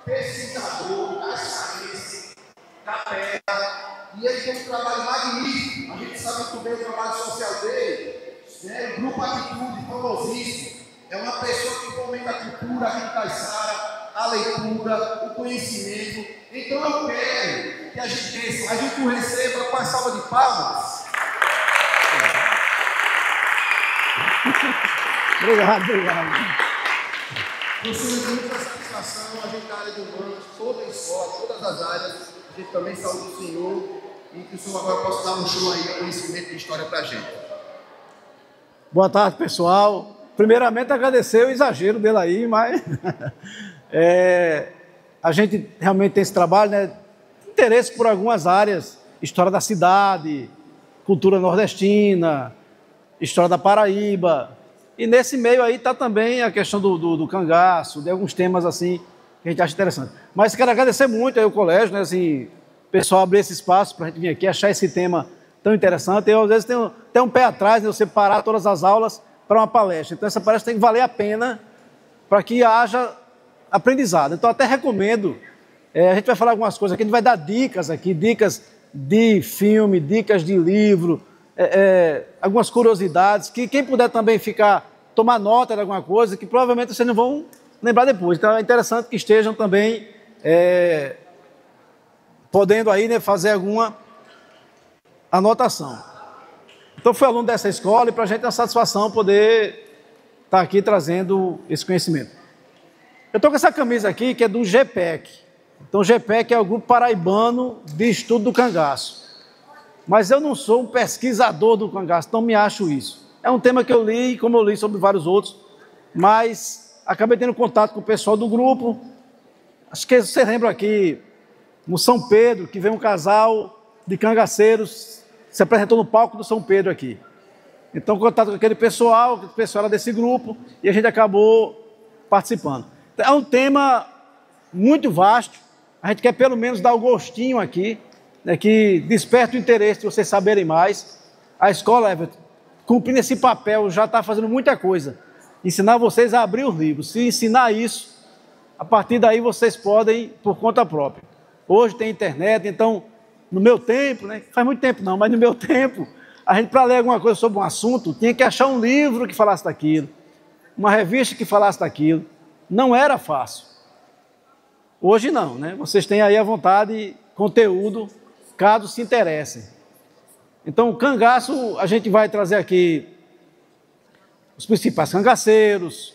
pesquisador, caixarense, da terra, e ele tem um trabalho magnífico. A gente sabe muito bem o trabalho social dele, né? O Grupo Atitude, famosíssimo. É uma pessoa que fomenta a cultura aqui em Caiçara, a leitura, o conhecimento. Então eu quero que a gente o receba com a salva de palmas. Obrigado. Professor, muita satisfação, a gente da área de humanos, toda a escola, todas as áreas, a gente também saúde o senhor e que o senhor agora possa dar um show aí de conhecimento de história para a gente. Boa tarde, pessoal. Primeiramente, agradecer o exagero dele aí, mas a gente realmente tem esse trabalho, né? Interesse por algumas áreas, história da cidade, cultura nordestina, história da Paraíba. E nesse meio aí está também a questão do cangaço, de alguns temas assim que a gente acha interessante. Mas quero agradecer muito aí o colégio, né? Assim, o pessoal abrir esse espaço para a gente vir aqui, achar esse tema tão interessante. Eu, às vezes, tenho até um pé atrás, né? Você parar todas as aulas para uma palestra. Então, essa palestra tem que valer a pena para que haja aprendizado. Então, até recomendo, a gente vai falar algumas coisas aqui, a gente vai dar dicas aqui, dicas de filme, dicas de livro, algumas curiosidades, que quem puder também tomar nota de alguma coisa, que provavelmente vocês não vão lembrar depois. Então, é interessante que estejam também podendo aí, né, fazer alguma anotação. Então, fui aluno dessa escola e para a gente é uma satisfação poder estar aqui trazendo esse conhecimento. Eu estou com essa camisa aqui, que é do GPEC. Então, o GPEC é o Grupo Paraibano de Estudo do Cangaço. Mas eu não sou um pesquisador do cangaço, não me acho isso. É um tema que eu li, como eu li sobre vários outros, mas acabei tendo contato com o pessoal do grupo. Acho que você lembra aqui, no São Pedro, que veio um casal de cangaceiros, se apresentou no palco do São Pedro aqui. Então, contato com aquele pessoal, que o pessoal era desse grupo, e a gente acabou participando. É um tema muito vasto, a gente quer pelo menos dar o gostinho aqui, né, que desperta o interesse de vocês saberem mais. A escola, Everton, cumprindo esse papel, já está fazendo muita coisa. Ensinar vocês a abrir os livros. Se ensinar isso, a partir daí vocês podem, por conta própria. Hoje tem internet, então, no meu tempo, né, faz muito tempo não, mas no meu tempo, a gente, para ler alguma coisa sobre um assunto, tinha que achar um livro que falasse daquilo, uma revista que falasse daquilo. Não era fácil. Hoje não, né? Vocês têm aí à vontade conteúdo, caso se interessem. Então, o cangaço, a gente vai trazer aqui os principais cangaceiros,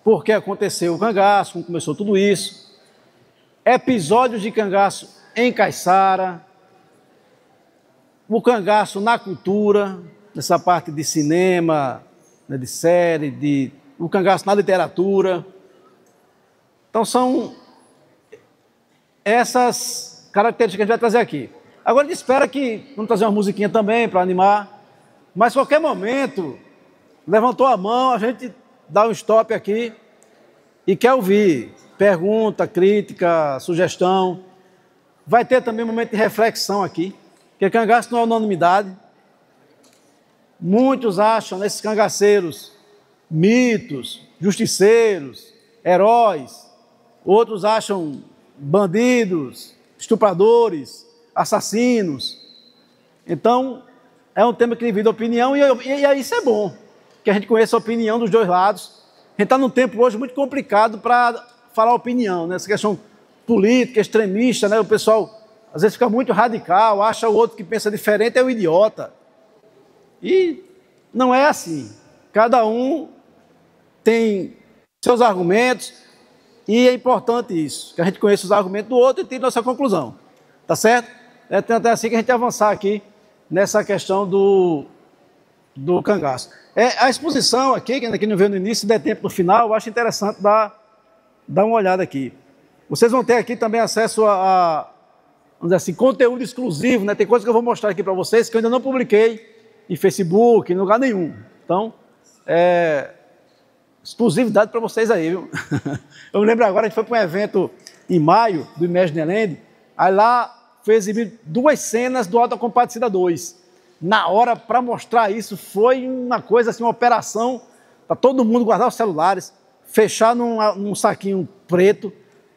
por que aconteceu o cangaço, como começou tudo isso, episódios de cangaço em Caiçara, o cangaço na cultura, nessa parte de cinema, né, de série, o cangaço na literatura. Então, são essas características que a gente vai trazer aqui. Agora a gente espera que, vamos trazer uma musiquinha também para animar, mas a qualquer momento, levantou a mão, a gente dá um stop aqui e quer ouvir pergunta, crítica, sugestão. Vai ter também um momento de reflexão aqui, porque cangaço não é unanimidade. Muitos acham nesses cangaceiros mitos, justiceiros, heróis. Outros acham bandidos, estupradores, assassinos. Então, é um tema que divide a opinião e isso é bom, que a gente conheça a opinião dos dois lados. A gente está num tempo hoje muito complicado para falar opinião, né? Essa questão política, extremista, né? O pessoal às vezes fica muito radical, acha o outro que pensa diferente é um idiota. E não é assim. Cada um tem seus argumentos e é importante isso, que a gente conheça os argumentos do outro e tire nossa conclusão. Tá certo? É até assim que a gente avançar aqui nessa questão do cangaço. A exposição aqui, que não veio no início, se der tempo no final, eu acho interessante dar uma olhada aqui. Vocês vão ter aqui também acesso a vamos dizer assim, conteúdo exclusivo, né? Tem coisas que eu vou mostrar aqui para vocês que eu ainda não publiquei em Facebook, em lugar nenhum. Então, exclusividade para vocês aí, viu? Eu me lembro agora, a gente foi para um evento em maio, do Imagineland, aí lá foi exibido 2 cenas do Auto da Compadecida 2. Na hora, para mostrar isso, foi uma coisa assim, uma operação para todo mundo guardar os celulares, fechar num saquinho preto,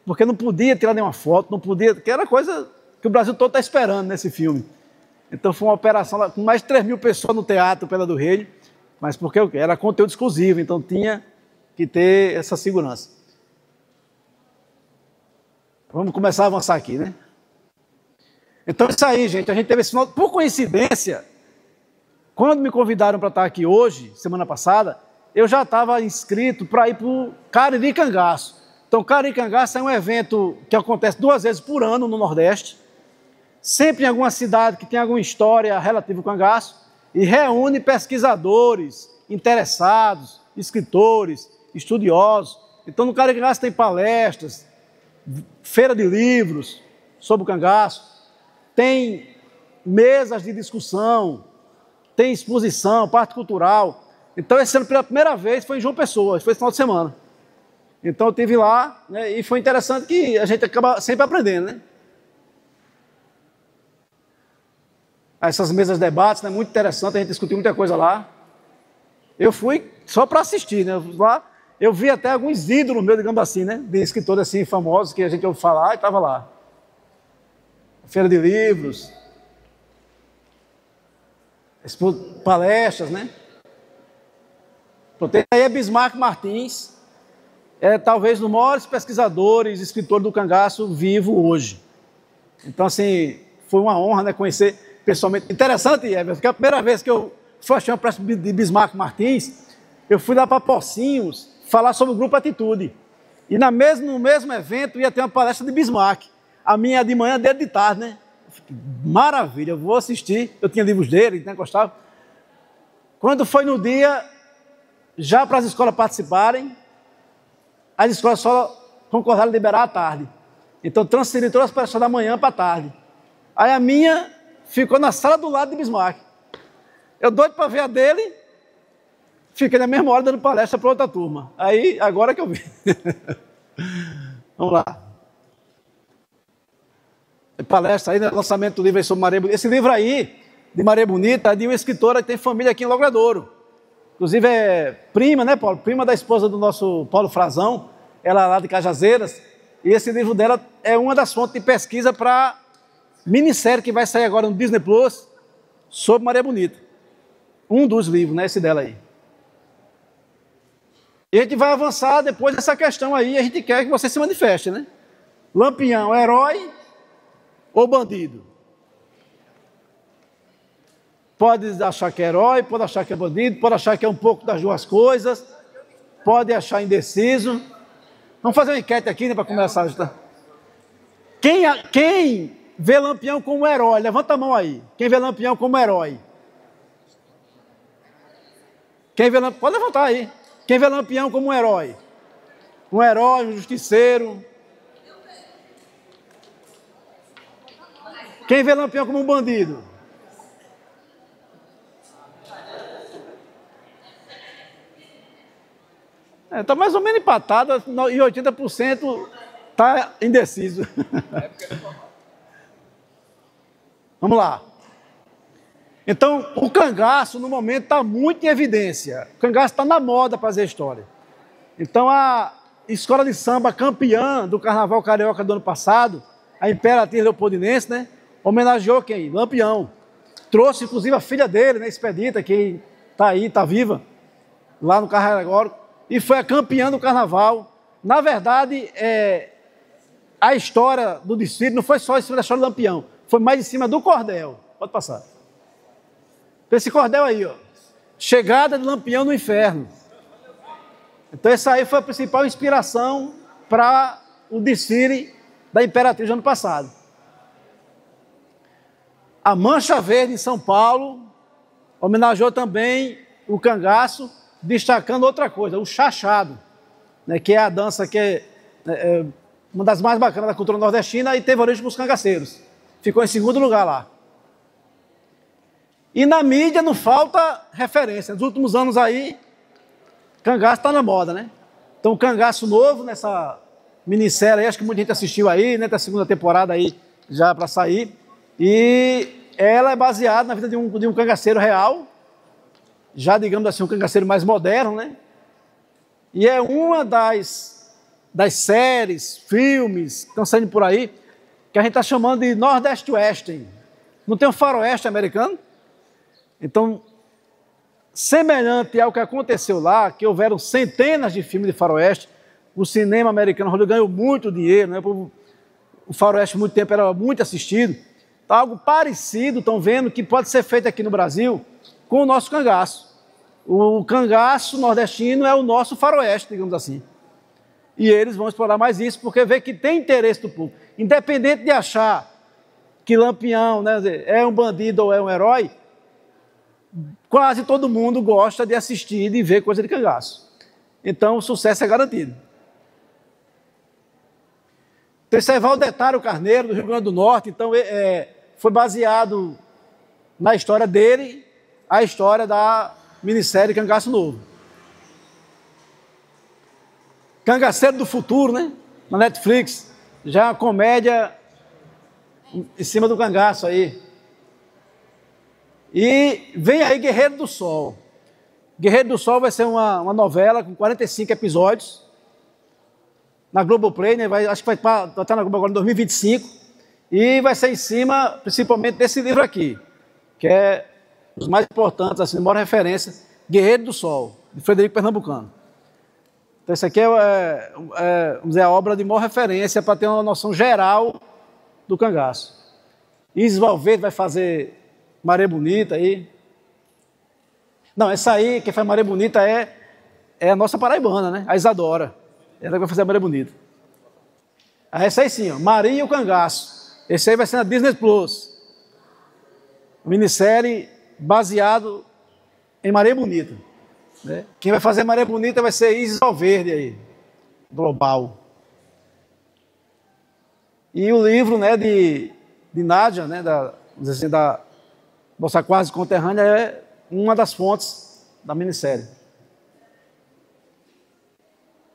porque não podia tirar nenhuma foto, não podia, que era coisa que o Brasil todo está esperando nesse filme. Então foi uma operação com mais de 3.000 pessoas no Teatro Pedra do Rei, mas porque era conteúdo exclusivo, então tinha que ter essa segurança. Vamos começar a avançar aqui, né? Então isso aí, gente, a gente teve esse final, por coincidência, quando me convidaram para estar aqui hoje, semana passada, eu já estava inscrito para ir para o Cariri Cangaço. Então, Cariri Cangaço é um evento que acontece 2 vezes por ano no Nordeste, sempre em alguma cidade que tem alguma história relativa ao cangaço, e reúne pesquisadores, interessados, escritores, estudiosos. Então, no Cariri Cangaço tem palestras, feira de livros sobre o cangaço, tem mesas de discussão, tem exposição, parte cultural. Então, esse ano, pela primeira vez, foi em João Pessoa, foi esse final de semana. Então, eu estive lá, né, e foi interessante que a gente acaba sempre aprendendo, né? Essas mesas de debates, né, muito interessante, a gente discutiu muita coisa lá. Eu fui só para assistir, né? Lá, eu vi até alguns ídolos meus, digamos assim, né? De escritores assim, famosos, que a gente ouve falar, e estava lá. Feira de livros, palestras, né? Tem aí Bismarck Martins, talvez um dos maiores pesquisadores, escritor do cangaço vivo hoje. Então, assim, foi uma honra, né, conhecer pessoalmente. Interessante, Everton, porque a primeira vez que eu fui achar uma palestra de Bismarck Martins, eu fui lá para Pocinhos falar sobre o Grupo Atitude. E no mesmo evento ia ter uma palestra de Bismarck. A minha de manhã, dele de tarde, né? Maravilha, eu vou assistir. Eu tinha livros dele, né, gostava. Quando foi no dia, já para as escolas participarem, as escolas só concordaram em liberar à tarde. Então transferi todas as palestras da manhã para a tarde. Aí a minha ficou na sala do lado de Bismarck. Eu doido para ver a dele, fiquei na mesma hora dando palestra para outra turma. Aí, agora que eu vi. Vamos lá. Palestra aí, né? Lançamento do livro aí sobre Maria Bonita. Esse livro aí, de Maria Bonita, é de uma escritora que tem família aqui em Logradouro. Inclusive é prima, né, Paulo? Prima da esposa do nosso Paulo Frazão, ela é lá de Cajazeiras. E esse livro dela é uma das fontes de pesquisa para minissérie que vai sair agora no Disney Plus sobre Maria Bonita. Um dos livros, né, esse dela aí. E a gente vai avançar depois dessa questão aí, a gente quer que você se manifeste, né? Lampião, herói ou bandido? Pode achar que é herói, pode achar que é bandido, pode achar que é um pouco das duas coisas, pode achar indeciso. Vamos fazer uma enquete aqui, né, para começar. Quem vê Lampião como herói? Levanta a mão aí. Quem vê Lampião como herói? Quem vê Lampião? Pode levantar aí. Quem vê Lampião como um herói? Um herói, um justiceiro. Quem vê Lampião como um bandido? Está mais ou menos empatado e 80% está indeciso. Vamos lá. Então, o cangaço, no momento, está muito em evidência. O cangaço está na moda para fazer história. Então, a escola de samba campeã do Carnaval Carioca do ano passado, a Imperatriz Leopoldinense, né, homenageou quem? Lampião. Trouxe, inclusive, a filha dele, né, Expedita, que está aí, está viva, lá no Carnaval, e foi a campeã do Carnaval. Na verdade, a história do desfile não foi só em cima da história do Lampião, foi mais em cima do cordel. Pode passar. Esse cordel aí, ó. Chegada de Lampião no inferno. Então essa aí foi a principal inspiração para o desfile da Imperatriz do ano passado. A Mancha Verde em São Paulo homenageou também o cangaço, destacando outra coisa, o chachado, né, que é a dança que é uma das mais bacanas da cultura nordestina e teve origem com os cangaceiros. Ficou em segundo lugar lá. E na mídia não falta referência. Nos últimos anos aí, cangaço está na moda, né? Então, cangaço novo nessa minissérie aí, acho que muita gente assistiu aí, né? Tá a segunda temporada aí já para sair. E ela é baseada na vida de um cangaceiro real, já digamos assim, um cangaceiro mais moderno, né? E é uma das das séries, filmes que estão saindo por aí, que a gente está chamando de Nordeste Western. Não tem um faroeste americano? Então, semelhante ao que aconteceu lá, que houveram centenas de filmes de faroeste, o cinema americano ganhou muito dinheiro, né? O faroeste há muito tempo era muito assistido. Então, algo parecido, estão vendo, que pode ser feito aqui no Brasil com o nosso cangaço. O cangaço nordestino é o nosso faroeste, digamos assim. E eles vão explorar mais isso, porque vê que tem interesse do público. Independente de achar que Lampião, né, é um bandido ou é um herói, quase todo mundo gosta de assistir e de ver coisa de cangaço. Então, o sucesso é garantido. Então, esse é Valdetário Carneiro, do Rio Grande do Norte. Então, foi baseado na história dele, a história da minissérie Cangaço Novo. Cangaceiro do Futuro, né? Na Netflix. Já é uma comédia em cima do cangaço aí. E vem aí Guerreiro do Sol. Guerreiro do Sol vai ser uma novela com 45 episódios. Na Globoplay, né? Acho que vai estar na Globo agora em 2025. E vai ser em cima, principalmente, desse livro aqui, que é os mais importantes, assim, maior referência, Guerreiro do Sol, de Frederico Pernambucano. Então, isso aqui vamos dizer, a obra de maior referência para ter uma noção geral do cangaço. Isis Valverde vai fazer Maré Bonita aí. Não, essa aí, quem faz Maré Bonita é a nossa paraibana, né? A Isadora. Ela vai fazer a Maré Bonita. Essa aí sim, ó, Maria e o Cangaço. Esse aí vai ser na Disney Plus. Minissérie baseado em Maré Bonita. Né? Quem vai fazer Maré Bonita vai ser Isis Valverde aí, global. E o livro, né, de Nádia, né, da nossa quase conterrânea, é uma das fontes da minissérie.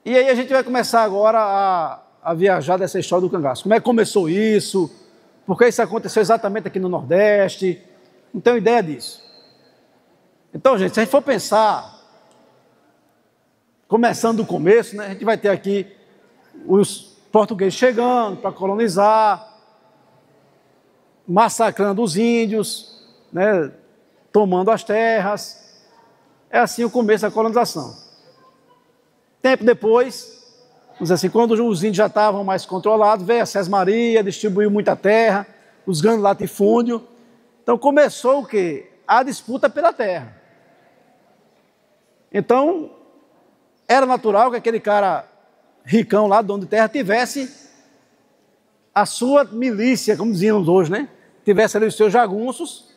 E aí a gente vai começar agora a viajar dessa história do cangaço. Como é que começou isso? Por que isso aconteceu exatamente aqui no Nordeste? Não tenho ideia disso. Então, gente, se a gente for pensar, começando do começo, né, a gente vai ter aqui os portugueses chegando para colonizar, massacrando os índios, né, tomando as terras. É assim o começo da colonização. Tempo depois, vamos dizer assim, quando os índios já estavam mais controlados, veio a Sesmaria, distribuiu muita terra, os grandes latifúndios. Então começou o quê? A disputa pela terra. Então, era natural que aquele cara ricão lá, dono de terra, tivesse a sua milícia, como dizíamos hoje, né? Tivesse ali os seus jagunços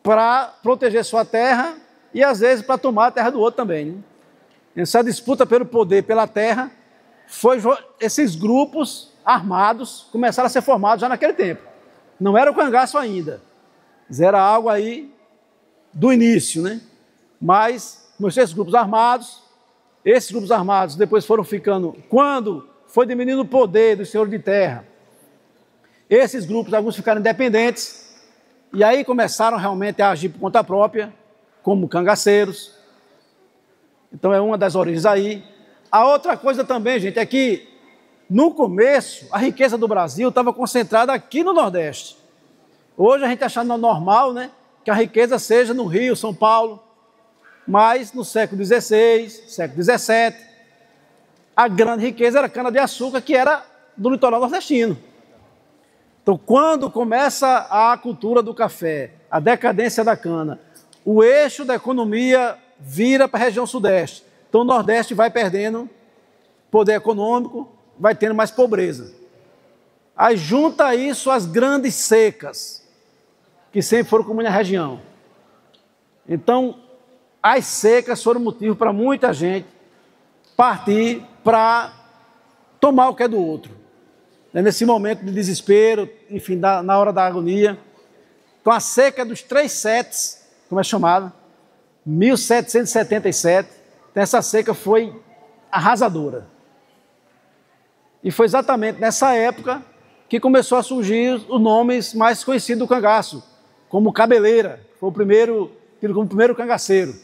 para proteger sua terra e, às vezes, para tomar a terra do outro também, né? Essa disputa pelo poder, pela terra, esses grupos armados começaram a ser formados já naquele tempo. Não era o cangaço ainda, mas era algo aí do início, né? Mas começou esses grupos armados depois foram ficando, quando foi diminuindo o poder do senhor de terra, esses grupos, alguns ficaram independentes, e aí começaram realmente a agir por conta própria, como cangaceiros. Então é uma das origens aí. A outra coisa também, gente, é que no começo a riqueza do Brasil estava concentrada aqui no Nordeste. Hoje a gente acha normal, né, que a riqueza seja no Rio, São Paulo, mas no século XVI, século XVII, a grande riqueza era a cana-de-açúcar, que era do litoral nordestino. Então, quando começa a cultura do café, a decadência da cana, o eixo da economia vira para a região sudeste. Então o Nordeste vai perdendo poder econômico, vai tendo mais pobreza. Aí junta isso às grandes secas, que sempre foram comuns na região. Então, as secas foram motivo para muita gente partir para tomar o que é do outro. Nesse momento de desespero, enfim, na hora da agonia. Então a seca dos 3 setes, como é chamada, 1777, então essa seca foi arrasadora. E foi exatamente nessa época que começou a surgir os nomes mais conhecidos do cangaço, como Cabeleira, foi tido como o primeiro cangaceiro.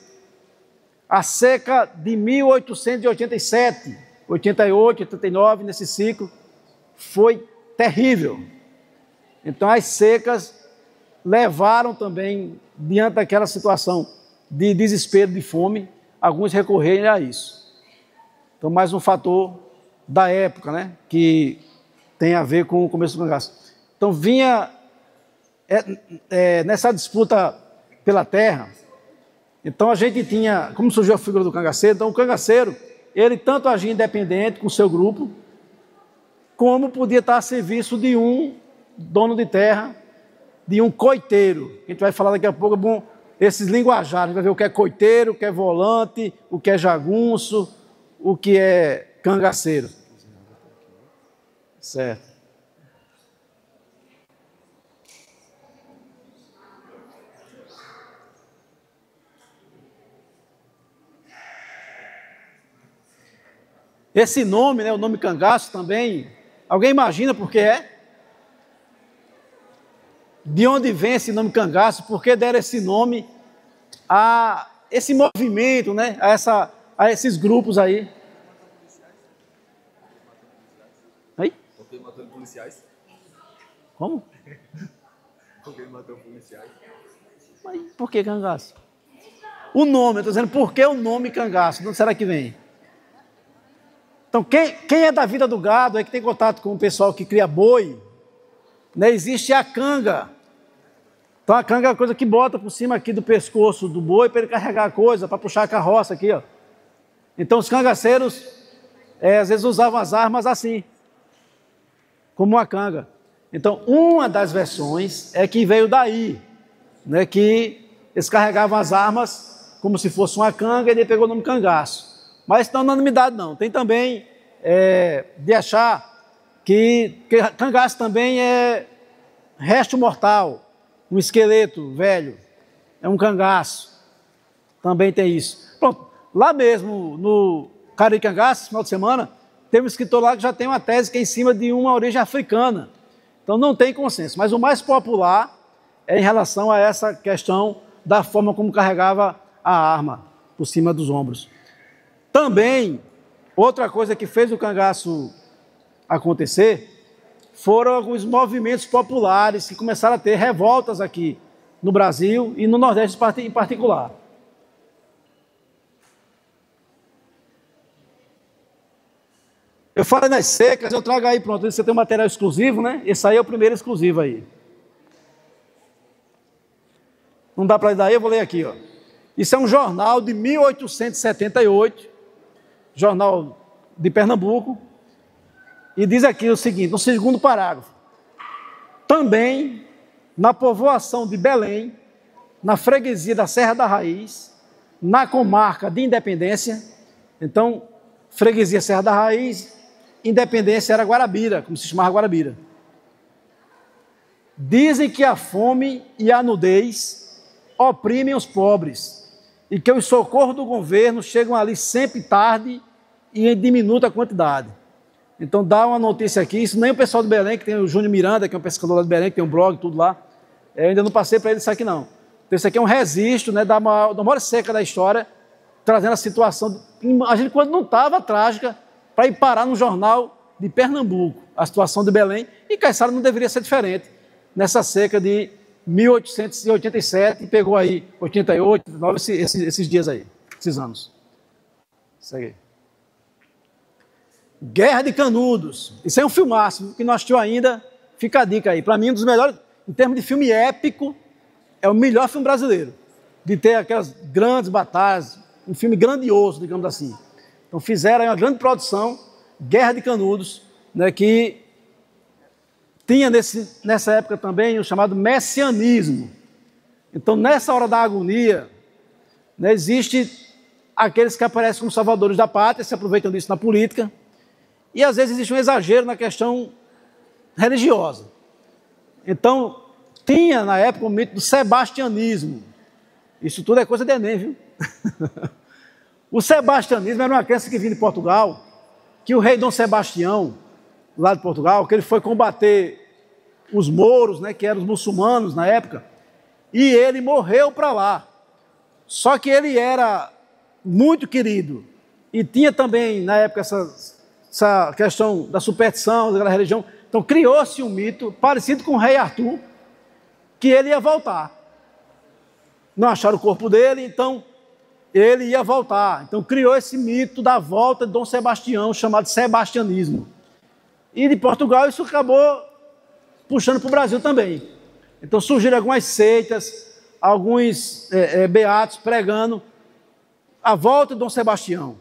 A seca de 1887, 88, 89, nesse ciclo, foi terrível. Então as secas levaram também, diante daquela situação de desespero, de fome, alguns recorrerem a isso. Então mais um fator da época, né, que tem a ver com o começo do cangaço. Então vinha nessa disputa pela terra, então a gente tinha, como surgiu a figura do cangaceiro, então o cangaceiro, ele tanto agia independente com o seu grupo, como podia estar a serviço de um dono de terra, de um coiteiro. A gente vai falar daqui a pouco, é bom, esses linguajares, vai ver o que é coiteiro, o que é volante, o que é jagunço, o que é cangaceiro. Certo. Esse nome, né, o nome cangaço também, alguém imagina por que é? De onde vem esse nome cangaço? Por que deram esse nome a esse movimento, né, a esses grupos aí? Aí? Porque matando policiais. Como? Porque matou policiais. Mas por que cangaço? O nome, eu estou dizendo por que o nome cangaço? De onde será que vem? Então, quem é da vida do gado, é que tem contato com o pessoal que cria boi, né, existe a canga. Então, a canga é a coisa que bota por cima aqui do pescoço do boi para ele carregar a coisa, para puxar a carroça aqui, ó. Então, os cangaceiros, às vezes, usavam as armas assim, como uma canga. Então, uma das versões é que veio daí, né, que eles carregavam as armas como se fosse uma canga e ele pegou o nome cangaço. Mas não é unanimidade, não. Tem também de achar que cangaço também é resto mortal, um esqueleto velho, é um cangaço. Também tem isso. Pronto, lá mesmo, no Cariri Cangaço, final de semana, tem um escritor lá que já tem uma tese que é em cima de uma origem africana. Então não tem consenso. Mas o mais popular é em relação a essa questão da forma como carregava a arma por cima dos ombros. Também, outra coisa que fez o cangaço acontecer foram alguns movimentos populares que começaram a ter revoltas aqui no Brasil e no Nordeste em particular. Eu falei nas secas, eu trago aí, pronto, você tem um material exclusivo, né? Esse aí é o primeiro exclusivo aí. Não dá para ir daí, eu vou ler aqui, ó. Isso é um jornal de 1878, jornal de Pernambuco, e diz aqui o seguinte, no segundo parágrafo: também na povoação de Belém, na freguesia da Serra da Raiz, na comarca de Independência, então, freguesia Serra da Raiz, Independência era Guarabira, como se chamava Guarabira. Dizem que a fome e a nudez oprimem os pobres, e que os socorros do governo chegam ali sempre tarde e em diminuta quantidade. Então dá uma notícia aqui, isso nem o pessoal de Belém, que tem o Júnior Miranda, que é um pescador lá de Belém, que tem um blog, tudo lá, eu ainda não passei para ele isso aqui não. Então isso aqui é um registro, né, da maior seca da história, trazendo a situação, a gente quando não estava trágica, para ir parar no jornal de Pernambuco, a situação de Belém, e Caiçara não deveria ser diferente nessa seca de 1887, e pegou aí 88, 89, esses dias aí, esses anos. Segue. Guerra de Canudos. Isso é um filmaço que não assistiu ainda, fica a dica aí. Para mim, um dos melhores, em termos de filme épico, é o melhor filme brasileiro, de ter aquelas grandes batalhas, um filme grandioso, digamos assim. Então fizeram aí uma grande produção, Guerra de Canudos, né, que tinha nessa época também o chamado messianismo. Então, nessa hora da agonia, né, existe aqueles que aparecem como salvadores da pátria, se aproveitam disso na política, e às vezes existe um exagero na questão religiosa. Então, tinha na época o mito do sebastianismo. Isso tudo é coisa de Enem, viu? O sebastianismo era uma crença que vinha de Portugal, que o rei Dom Sebastião, lá de Portugal, que ele foi combater os mouros, né, que eram os muçulmanos na época, e ele morreu para lá. Só que ele era muito querido, e tinha também, na época, essa questão da superstição, daquela religião. Então criou-se um mito parecido com o rei Arthur, que ele ia voltar. Não acharam o corpo dele, então ele ia voltar. Então criou esse mito da volta de Dom Sebastião, chamado sebastianismo. E de Portugal isso acabou puxando para o Brasil também. Então surgiram algumas seitas, alguns beatos pregando a volta de Dom Sebastião.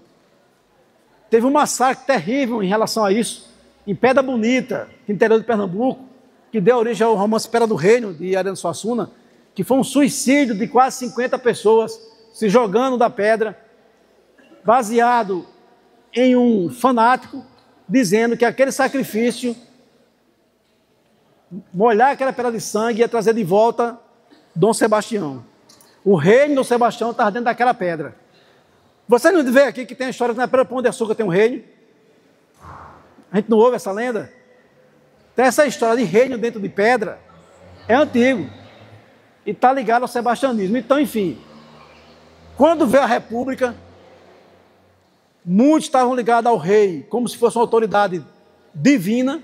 Teve um massacre terrível em relação a isso, em Pedra Bonita, no interior de Pernambuco, que deu origem ao romance Pedra do Reino, de Ariano Suassuna, que foi um suicídio de quase 50 pessoas se jogando da pedra, baseado em um fanático, dizendo que aquele sacrifício, molhar aquela pedra de sangue, ia trazer de volta Dom Sebastião. O reino de Dom Sebastião estava dentro daquela pedra. Você não vê aqui que tem a história que na Pedra Pão de Açúcar tem um reino? A gente não ouve essa lenda? Então essa história de reino dentro de pedra é antigo e está ligado ao sebastianismo. Então, enfim, quando veio a República, muitos estavam ligados ao rei como se fosse uma autoridade divina.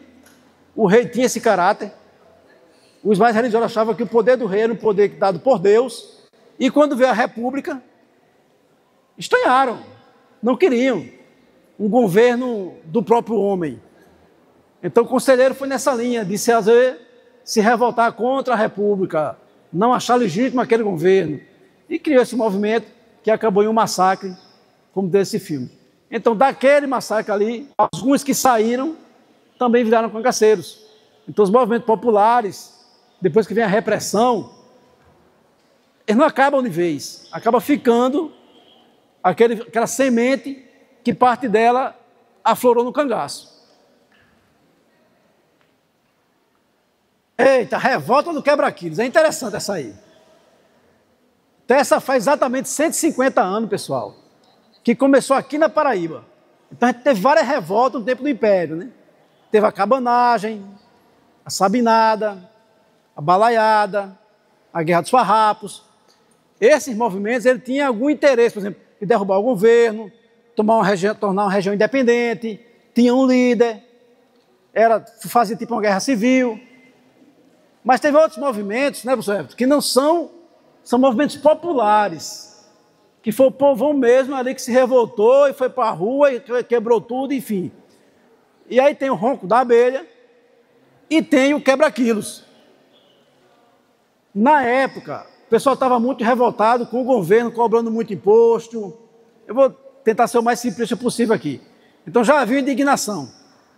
O rei tinha esse caráter. Os mais religiosos achavam que o poder do rei era um poder dado por Deus. E quando veio a República, estranharam, não queriam um governo do próprio homem. Então o conselheiro foi nessa linha, disse a se revoltar contra a República, não achar legítimo aquele governo. E criou esse movimento que acabou em um massacre, como desse filme. Então daquele massacre ali, alguns que saíram também viraram cangaceiros. Então os movimentos populares, depois que vem a repressão, eles não acabam de vez, acaba ficando aquela semente que parte dela aflorou no cangaço. Eita, revolta do quebra-quilos, é interessante essa aí. Então essa faz exatamente 150 anos, pessoal, que começou aqui na Paraíba. Então a gente teve várias revoltas no tempo do Império, né? Teve a cabanagem, a sabinada, a balaiada, a guerra dos farrapos. Esses movimentos, ele tinha algum interesse, por exemplo, de derrubar o governo, tornar uma região independente, tinha um líder, fazia tipo uma guerra civil. Mas teve outros movimentos, né, professor Everton, que não são movimentos populares, que foi o povão mesmo ali que se revoltou e foi para a rua e quebrou tudo, enfim. E aí tem o ronco da abelha e tem o quebra-quilos. Na época, o pessoal estava muito revoltado com o governo cobrando muito imposto. Eu vou tentar ser o mais simplista possível aqui. Então já havia indignação.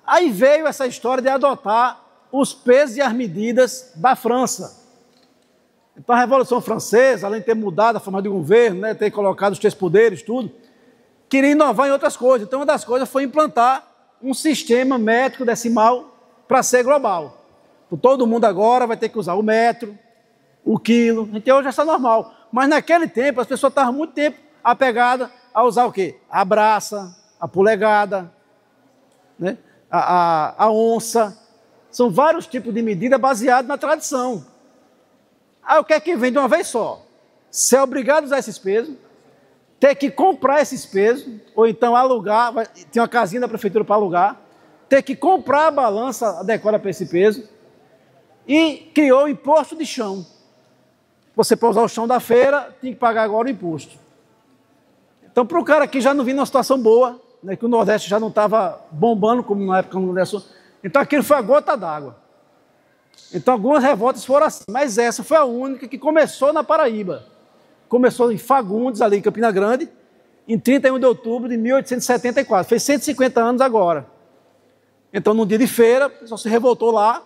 Aí veio essa história de adotar os pesos e as medidas da França. Então a Revolução Francesa, além de ter mudado a forma de governo, né, ter colocado os três poderes, tudo, queria inovar em outras coisas. Então uma das coisas foi implantar um sistema métrico decimal para ser global. Então, todo mundo agora vai ter que usar o metro, o quilo. Então hoje já está normal. Mas naquele tempo as pessoas estavam muito tempo apegadas a usar o quê? A braça, a polegada, né? a onça. São vários tipos de medida baseados na tradição. Aí o que é que vem de uma vez só? Ser obrigado a usar esses pesos, ter que comprar esses pesos, ou então alugar, tem uma casinha da prefeitura para alugar, ter que comprar a balança adequada para esse peso, e criou o imposto de chão. Você para usar o chão da feira, tem que pagar agora o imposto. Então, para o cara que já não vinha numa situação boa, né, que o Nordeste já não estava bombando, como na época no Nordeste, então aquilo foi a gota d'água. Então algumas revoltas foram assim, mas essa foi a única que começou na Paraíba. Começou em Fagundes, ali em Campina Grande, em 31 de outubro de 1874. Fez 150 anos agora. Então, num dia de feira, o pessoal se revoltou lá,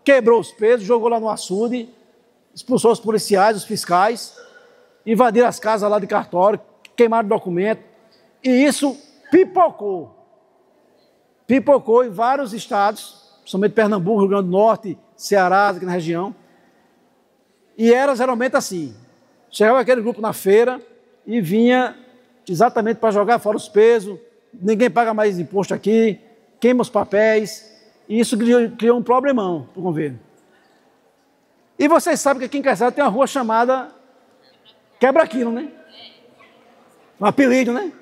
quebrou os pesos, jogou lá no açude, expulsou os policiais, os fiscais, invadiram as casas lá de cartório, queimaram documento, e isso pipocou. Pipocou em vários estados, principalmente Pernambuco, Rio Grande do Norte, Ceará, aqui na região. E era geralmente assim. Chegava aquele grupo na feira e vinha exatamente para jogar fora os pesos, ninguém paga mais imposto aqui, queima os papéis, e isso criou um problemão para o governo. E vocês sabem que aqui em Caiçara tem uma rua chamada Quebra-Quilo, né? Um apelido, né?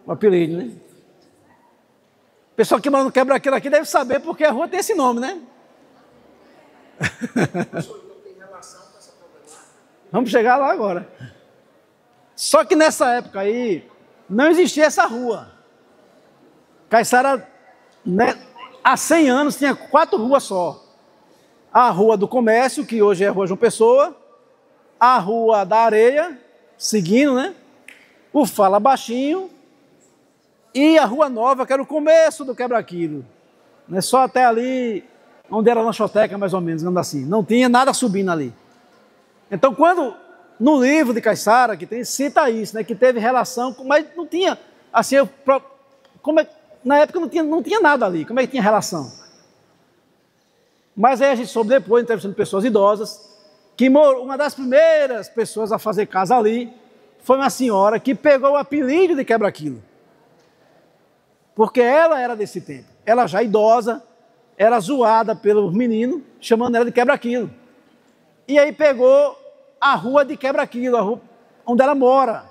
Um apelido, né? pessoal que mora no quebra-quilo aqui deve saber porque a rua tem esse nome, né? Vamos chegar lá agora. Só que nessa época aí, não existia essa rua. Caiçara, né, há 100 anos, tinha 4 ruas só. A Rua do Comércio, que hoje é a Rua João Pessoa, a Rua da Areia, seguindo, né? O Fala Baixinho e a Rua Nova, que era o começo do quebra-quilo. Né? Só até ali, onde era a lanchoteca, mais ou menos, digamos assim. Não tinha nada subindo ali. Então, quando, no livro de Caiçara, que tem, cita isso, né? Que teve relação, mas não tinha, assim, na época não tinha nada ali. Como é que tinha relação? Mas aí a gente soube depois, entrevistando pessoas idosas, que uma das primeiras pessoas a fazer casa ali foi uma senhora que pegou o apelido de quebra-quilo. Porque ela era desse tempo. Ela já idosa, era zoada pelo menino, chamando ela de quebra-quilo. E aí pegou a rua de quebra-quilo, a rua onde ela mora.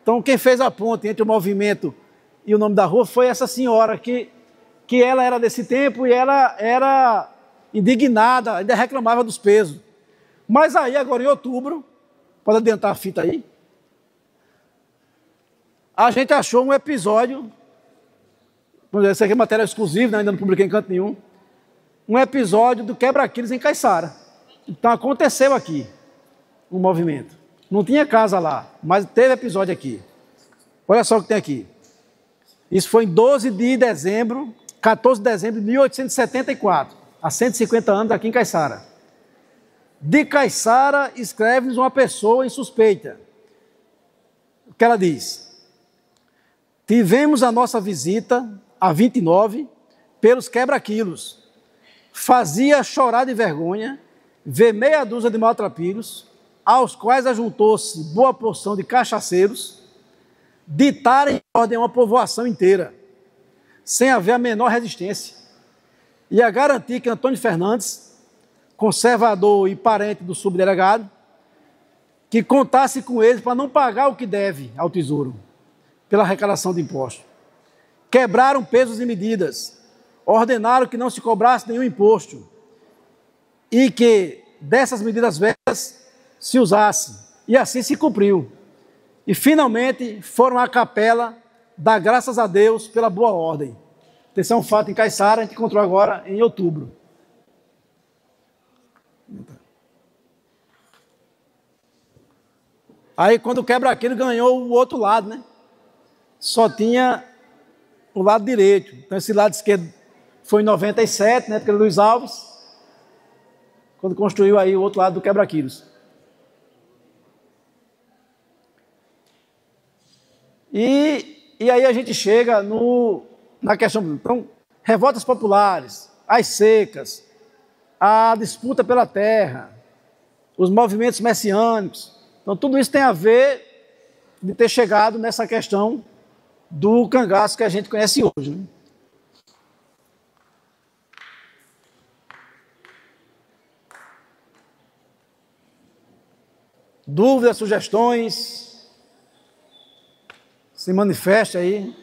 Então quem fez a ponte entre o movimento e o nome da rua foi essa senhora, que ela era desse tempo e ela era indignada, ainda reclamava dos pesos. Mas aí, agora em outubro, pode adiantar a fita aí, a gente achou um episódio, essa aqui é matéria exclusiva, né, ainda não publiquei em canto nenhum, um episódio do quebra-quilos em Caiçara. Então aconteceu aqui um movimento. Não tinha casa lá, mas teve episódio aqui. Olha só o que tem aqui. Isso foi em 14 de dezembro de 1874, há 150 anos aqui em Caiçara. De Caiçara escreve-nos uma pessoa insuspeita. O que ela diz? Tivemos a nossa visita, a 29, pelos quebra-quilos. Fazia chorar de vergonha ver meia dúzia de maltrapilhos, aos quais ajuntou-se boa porção de cachaceiros, ditarem em ordem uma povoação inteira, sem haver a menor resistência, e a garantir que Antônio Fernandes, conservador e parente do subdelegado, que contasse com eles para não pagar o que deve ao tesouro, pela arrecadação de impostos. Quebraram pesos e medidas, ordenaram que não se cobrasse nenhum imposto, e que dessas medidas velhas se usasse, e assim se cumpriu. E finalmente foram à capela dar graças a Deus pela boa ordem. Esse é um fato em Caiçara, a gente encontrou agora em outubro. Aí quando o quebra-quilo ganhou o outro lado, né? Só tinha o lado direito. Então esse lado esquerdo foi em 97, né? Porque Luiz Alves, quando construiu aí o outro lado do quebra-quilos. E aí a gente chega na questão, então, revoltas populares, as secas, a disputa pela terra, os movimentos messiânicos. Então tudo isso tem a ver de ter chegado nessa questão do cangaço que a gente conhece hoje, né? Dúvidas, sugestões, se manifeste aí.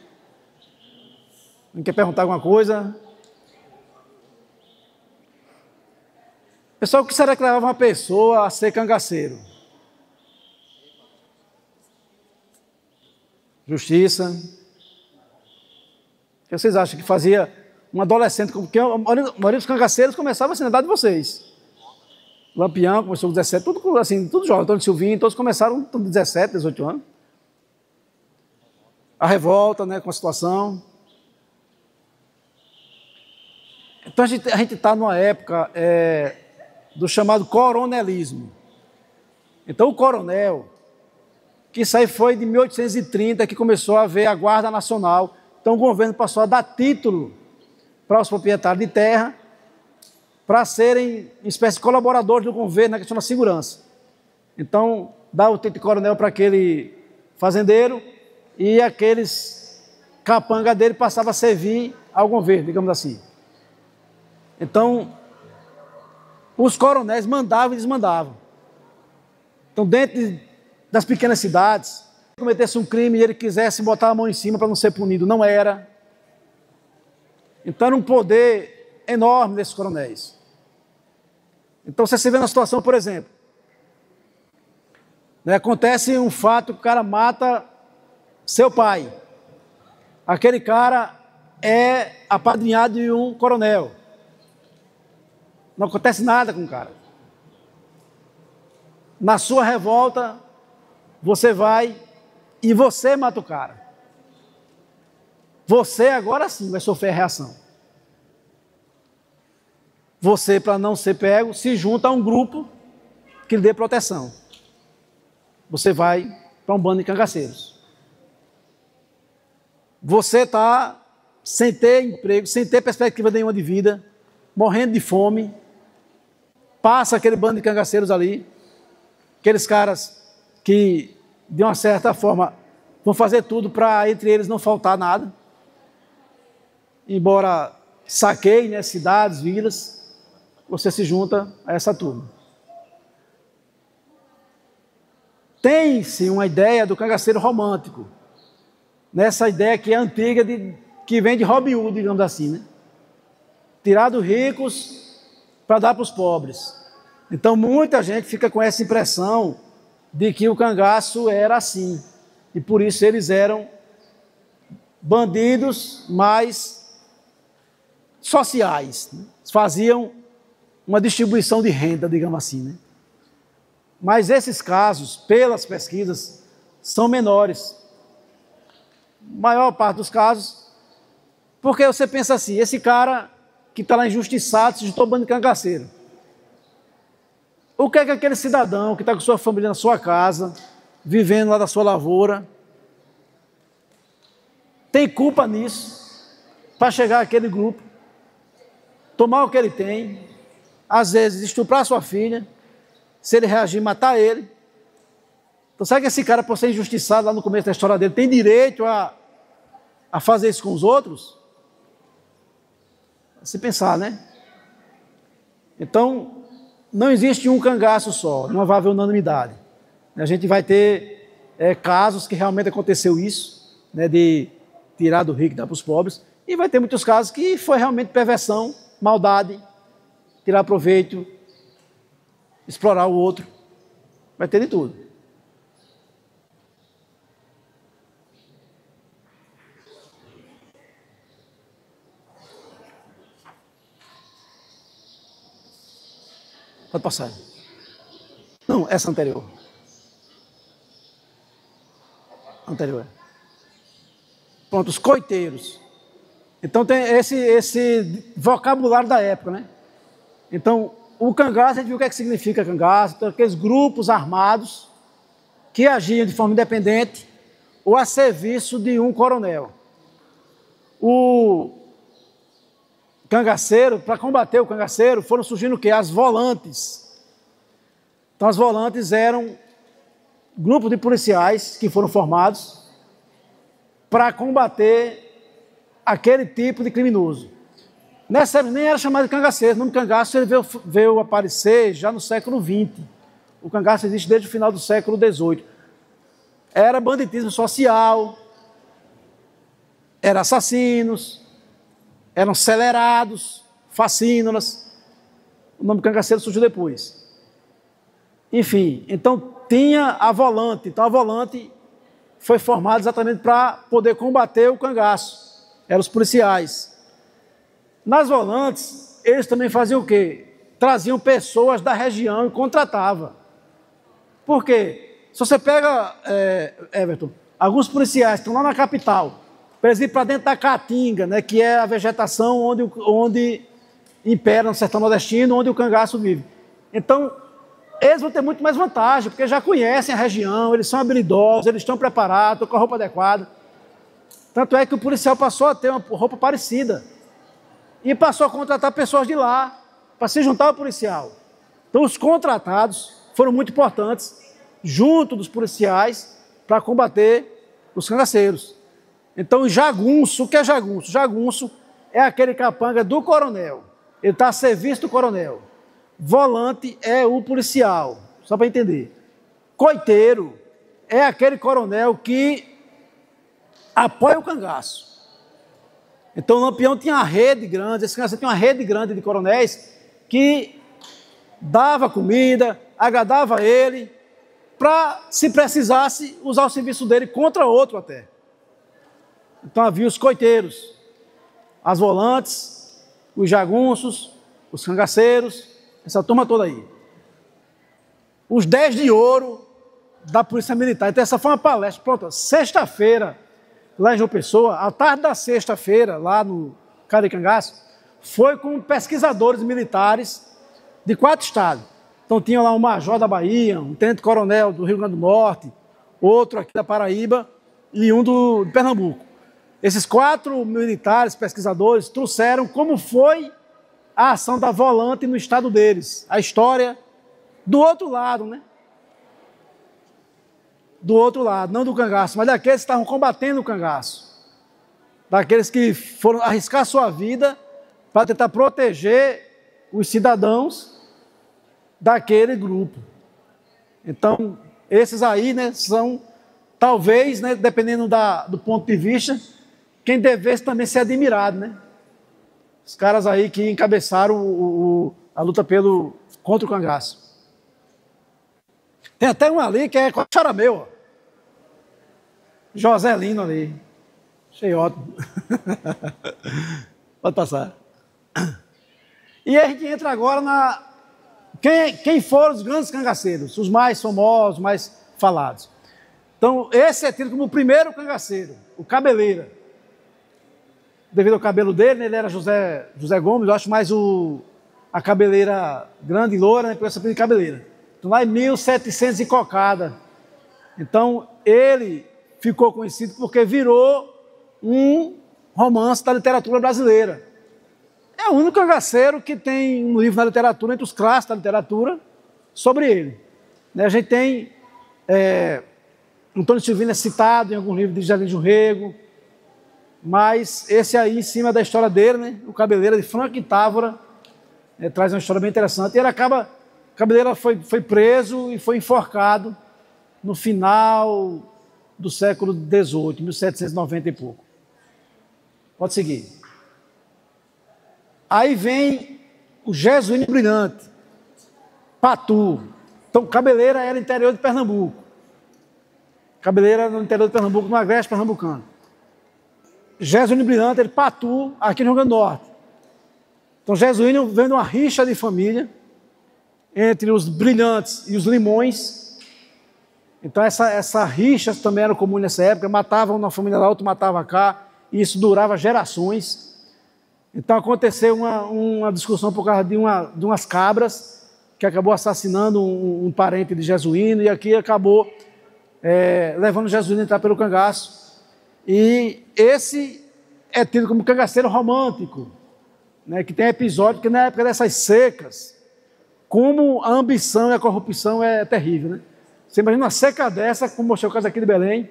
Não quer perguntar alguma coisa? Pessoal, o que será que levava uma pessoa a ser cangaceiro? Justiça. O que vocês acham que fazia um adolescente? Porque a maioria dos cangaceiros começava assim na idade de vocês. Lampião começou com 17, tudo assim, tudo jovem. Antônio Silvinho, todos começaram com 17, 18 anos. A revolta, né, com a situação. Então a gente está numa época do chamado coronelismo. Então o coronel, que isso aí foi de 1830 que começou a haver a Guarda Nacional. Então o governo passou a dar título para os proprietários de terra para serem uma espécie de colaboradores do governo na questão da segurança. Então dá o título de coronel para aquele fazendeiro e aqueles capanga dele passavam a servir ao governo, digamos assim. Então, os coronéis mandavam e desmandavam. Então, dentro das pequenas cidades, se cometesse um crime e ele quisesse botar a mão em cima para não ser punido, não era. Então era um poder enorme desses coronéis. Então você se vê na situação, por exemplo, né, acontece um fato, o cara mata seu pai. Aquele cara é apadrinhado de um coronel. Não acontece nada com o cara. Na sua revolta, você vai e você mata o cara. Você agora sim vai sofrer a reação. Você, para não ser pego, se junta a um grupo que lhe dê proteção. Você vai para um bando de cangaceiros. Você está sem ter emprego, sem ter perspectiva nenhuma de vida, morrendo de fome, passa aquele bando de cangaceiros ali, aqueles caras que, de uma certa forma, vão fazer tudo para entre eles não faltar nada, embora saqueiem, né, cidades, vilas, você se junta a essa turma. Tem-se uma ideia do cangaceiro romântico, nessa ideia que é antiga, que vem de Robin Hood, digamos assim, né? Tirar dos ricos para dar para os pobres. Então muita gente fica com essa impressão de que o cangaço era assim, e por isso eles eram bandidos mais sociais, né? Faziam uma distribuição de renda, digamos assim, né? Mas esses casos, pelas pesquisas, são menores. A maior parte dos casos, porque você pensa assim, esse cara que está lá injustiçado, se juntou bando de cangaceiro. O que é que aquele cidadão que está com sua família na sua casa, vivendo lá da sua lavoura, tem culpa nisso, para chegar àquele grupo, tomar o que ele tem, às vezes estuprar sua filha, se ele reagir, matar ele. Então, sabe que esse cara, por ser injustiçado lá no começo da história dele, tem direito a fazer isso com os outros? Se pensar, né? Então, não existe um cangaço só, não vai haver unanimidade. A gente vai ter casos que realmente aconteceu isso, né, de tirar do rico e dar para os pobres, e vai ter muitos casos que foi realmente perversão, maldade, tirar proveito, explorar o outro, vai ter de tudo. Pode passar. Não, essa anterior. Anterior. Pronto, os coiteiros. Então tem esse vocabulário da época, né? Então, o cangaço, a gente viu o que é que significa cangaço, então, aqueles grupos armados que agiam de forma independente ou a serviço de um coronel. O cangaceiro, para combater o cangaceiro, foram surgindo o quê? As volantes. Então, as volantes eram grupos de policiais que foram formados para combater aquele tipo de criminoso. Nessa época nem era chamado de cangaceiro, o nome cangaço ele veio aparecer já no século XX. O cangaço existe desde o final do século XVIII. Era banditismo social, eram assassinos, eram acelerados, facínoras. O nome cangaceiro surgiu depois. Enfim, então tinha a volante. Então a volante foi formada exatamente para poder combater o cangaço. Eram os policiais. Nas volantes, eles também faziam o quê? Traziam pessoas da região e contratavam. Por quê? Se você pega, Everton, alguns policiais estão lá na capital, para eles ir para dentro da caatinga, né, que é a vegetação onde impera no sertão nordestino, onde o cangaço vive. Então, eles vão ter muito mais vantagem, porque já conhecem a região, eles são habilidosos, eles estão preparados, estão com a roupa adequada. Tanto é que o policial passou a ter uma roupa parecida. E passou a contratar pessoas de lá para se juntar ao policial. Então, os contratados foram muito importantes, junto dos policiais, para combater os cangaceiros. Então, jagunço, o que é jagunço? Jagunço é aquele capanga do coronel. Ele está a serviço do coronel. Volante é o policial, só para entender. Coiteiro é aquele coronel que apoia o cangaço. Então o Lampião tinha uma rede grande, esse cangaceiro tinha uma rede grande de coronéis que dava comida, agradava ele, para, se precisasse, usar o serviço dele contra outro até. Então havia os coiteiros, as volantes, os jagunços, os cangaceiros, essa turma toda aí. Os 10 de ouro da Polícia Militar. Então essa foi uma palestra, pronto, sexta-feira, lá em João Pessoa, à tarde da sexta-feira, lá no Caricangaço, foi com pesquisadores militares de 4 estados. Então tinha lá um major da Bahia, um tenente-coronel do Rio Grande do Norte, outro aqui da Paraíba e um de Pernambuco. Esses 4 militares, pesquisadores, trouxeram como foi a ação da volante no estado deles. A história do outro lado, né? Do outro lado, não do cangaço, mas daqueles que estavam combatendo o cangaço. Daqueles que foram arriscar sua vida para tentar proteger os cidadãos daquele grupo. Então, esses aí, né, são, talvez, né, dependendo do ponto de vista, quem devesse também ser admirado, né? Os caras aí que encabeçaram a luta contra o cangaço. Tem até um ali que é Charameu, ó. Joselino ali. Achei ótimo. Pode passar. E aí a gente entra agora na... Quem foram os grandes cangaceiros? Os mais famosos, mais falados. Então, esse é tido como o primeiro cangaceiro, o Cabeleira. Devido ao cabelo dele, né, ele era José Gomes, eu acho mais a cabeleira grande e loura, né, por essa cabeleira. Então, lá em 1700 e cocada. Então, ele ficou conhecido porque virou um romance da literatura brasileira. É o único cangaceiro que tem um livro na literatura, entre os clássicos da literatura, sobre ele. Né, a gente tem Antônio Silvino é citado em algum livro de Jardim do Rego, mas esse aí, em cima da história dele, né, o Cabeleira de Franco e Távora, traz uma história bem interessante. E ele Cabeleira foi preso e foi enforcado no final do século XVIII, 1790 e pouco. Pode seguir. Aí vem o Jesuíno Brilhante, Patu. Então, Cabeleira era interior de Pernambuco. Cabeleira no interior de Pernambuco, no agreste pernambucano. Jesuíno Brilhante, ele Patu, aqui no Rio Grande do Norte. Então, Jesuíno vem de uma rixa de família entre os Brilhantes e os Limões. Então, essa rixa também era comum nessa época. Matavam uma família lá, outro matava cá, e isso durava gerações. Então, aconteceu uma discussão por causa de umas cabras, que acabou assassinando um parente de Jesuíno, e aqui acabou levando o Jesuíno a entrar pelo cangaço. E esse é tido como cangaceiro romântico, né, que tem episódio que na época dessas secas, como a ambição e a corrupção é terrível, né? Você imagina uma seca dessa, como mostrou o caso aqui de Belém,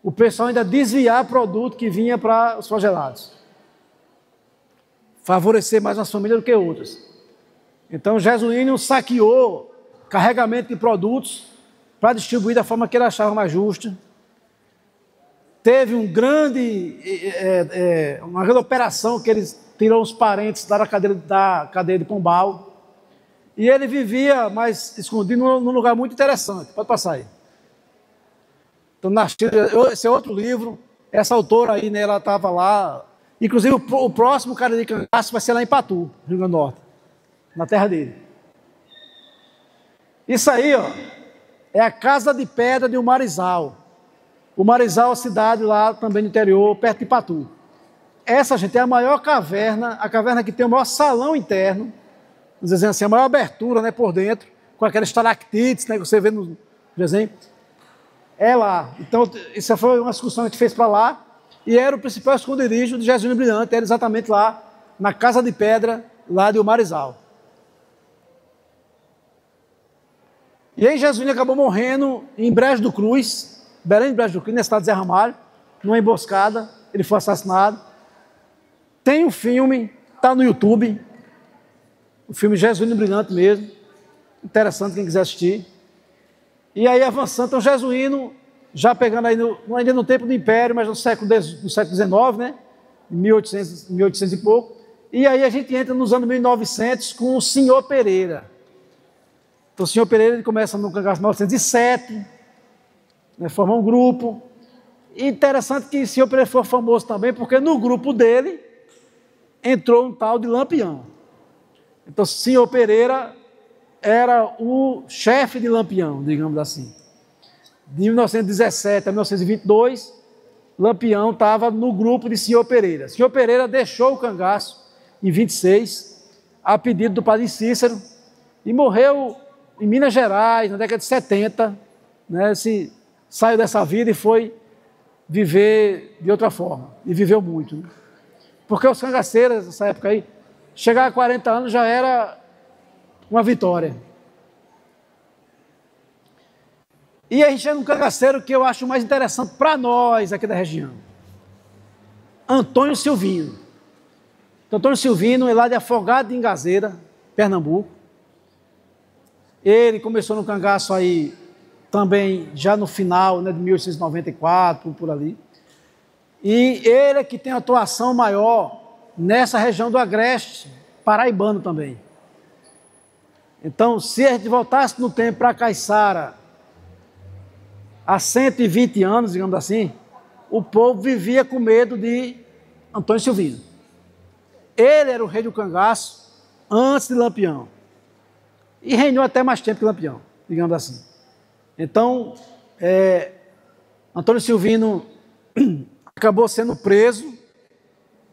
o pessoal ainda desviar produto que vinha para os flagelados. Favorecer mais umas famílias do que outras. Então, Jesuíno saqueou carregamento de produtos para distribuir da forma que ele achava mais justa. Teve uma grande operação que ele tirou os parentes da cadeia de Pombal. E ele vivia mais escondido num lugar muito interessante. Pode passar aí. Então, esse é outro livro. Essa autora aí, né, ela estava lá. Inclusive, o próximo cara de cangaço vai ser lá em Patu, Rio Grande do Norte, na terra dele. Isso aí, ó, é a Casa de Pedra de Umarizal. Umarizal é uma cidade lá também no interior, perto de Patu. Essa, gente, é a maior caverna, a caverna que tem o maior salão interno, vamos dizer assim, a maior abertura, né, por dentro, com aquelas estalactites, né, que você vê no desenho. É lá. Então, isso foi uma discussão que a gente fez para lá, e era o principal esconderijo de Jesuíno Brilhante, era exatamente lá, na Casa de Pedra, lá de Umarizal. E aí Jesuíno acabou morrendo em Brejo do Cruz, Belém de Brejo do Cruz, na cidade de Zé Ramalho, numa emboscada, ele foi assassinado. Tem um filme, está no YouTube, o filme Jesuíno Brilhante mesmo, interessante quem quiser assistir. E aí avançando, então Jesuíno, já pegando aí ainda no tempo do Império, mas no século XIX, né? 1800 e pouco. E aí a gente entra nos anos 1900 com o Senhor Pereira. Então o Senhor Pereira ele começa no cangaço em 1907, né, forma um grupo. E interessante que o Senhor Pereira foi famoso também, porque no grupo dele entrou um tal de Lampião. Então o Senhor Pereira era o chefe de Lampião, digamos assim. De 1917 a 1922, Lampião estava no grupo de Senhor Pereira. Senhor Pereira deixou o cangaço em 26, a pedido do padre Cícero, e morreu em Minas Gerais, na década de 70, né, saiu dessa vida e foi viver de outra forma, e viveu muito. Né? Porque os cangaceiros, nessa época aí, chegar a 40 anos já era uma vitória. E a gente chega num cangaceiro que eu acho mais interessante para nós aqui da região. Antônio Silvino. Então, Antônio Silvino é lá de Afogado de Ingazeira, Pernambuco. Ele começou no cangaço aí também já no final, né, de 1894, por ali. E ele é que tem atuação maior nessa região do Agreste, paraibano também. Então, se a gente voltasse no tempo para Caiçara, há 120 anos, digamos assim, o povo vivia com medo de Antônio Silvino. Ele era o rei do cangaço antes de Lampião. E reinou até mais tempo que Lampião, digamos assim. Então, Antônio Silvino acabou sendo preso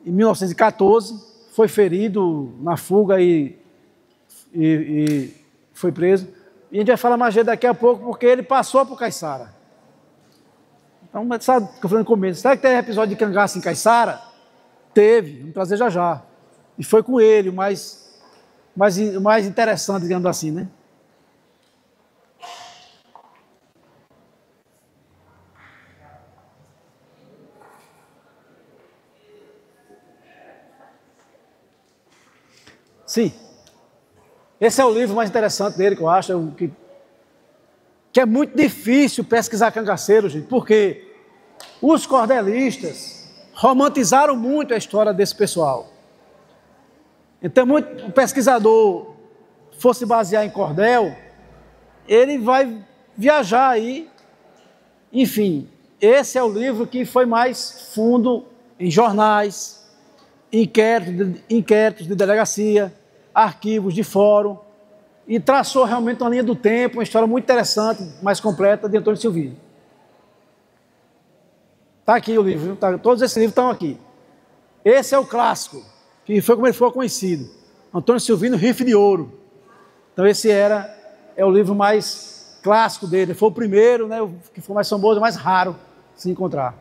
em 1914, foi ferido na fuga e foi preso. E a gente vai falar mais dele daqui a pouco, porque ele passou por Caiçara. Então, sabe o que eu falei no começo? Será que teve episódio de cangaço em Caiçara? Teve, vamos trazer já já. E foi com ele o mais interessante, digamos assim, né? Sim. Esse é o livro mais interessante dele, que eu acho, que é muito difícil pesquisar cangaceiro, gente, porque os cordelistas romantizaram muito a história desse pessoal. Então, o pesquisador fosse basear em cordel, ele vai viajar aí. Enfim, esse é o livro que foi mais fundo em jornais, inquéritos de delegacia, arquivos de fórum, e traçou realmente uma linha do tempo, uma história muito interessante, mais completa, de Antônio Silvino. Está aqui o livro, tá? Todos esses livros estão aqui. Esse é o clássico, que foi como ele foi conhecido. Antônio Silvino, Rifle de Ouro. Então esse é o livro mais clássico dele. Foi o primeiro, né, o que foi mais famoso, mais raro de se encontrar.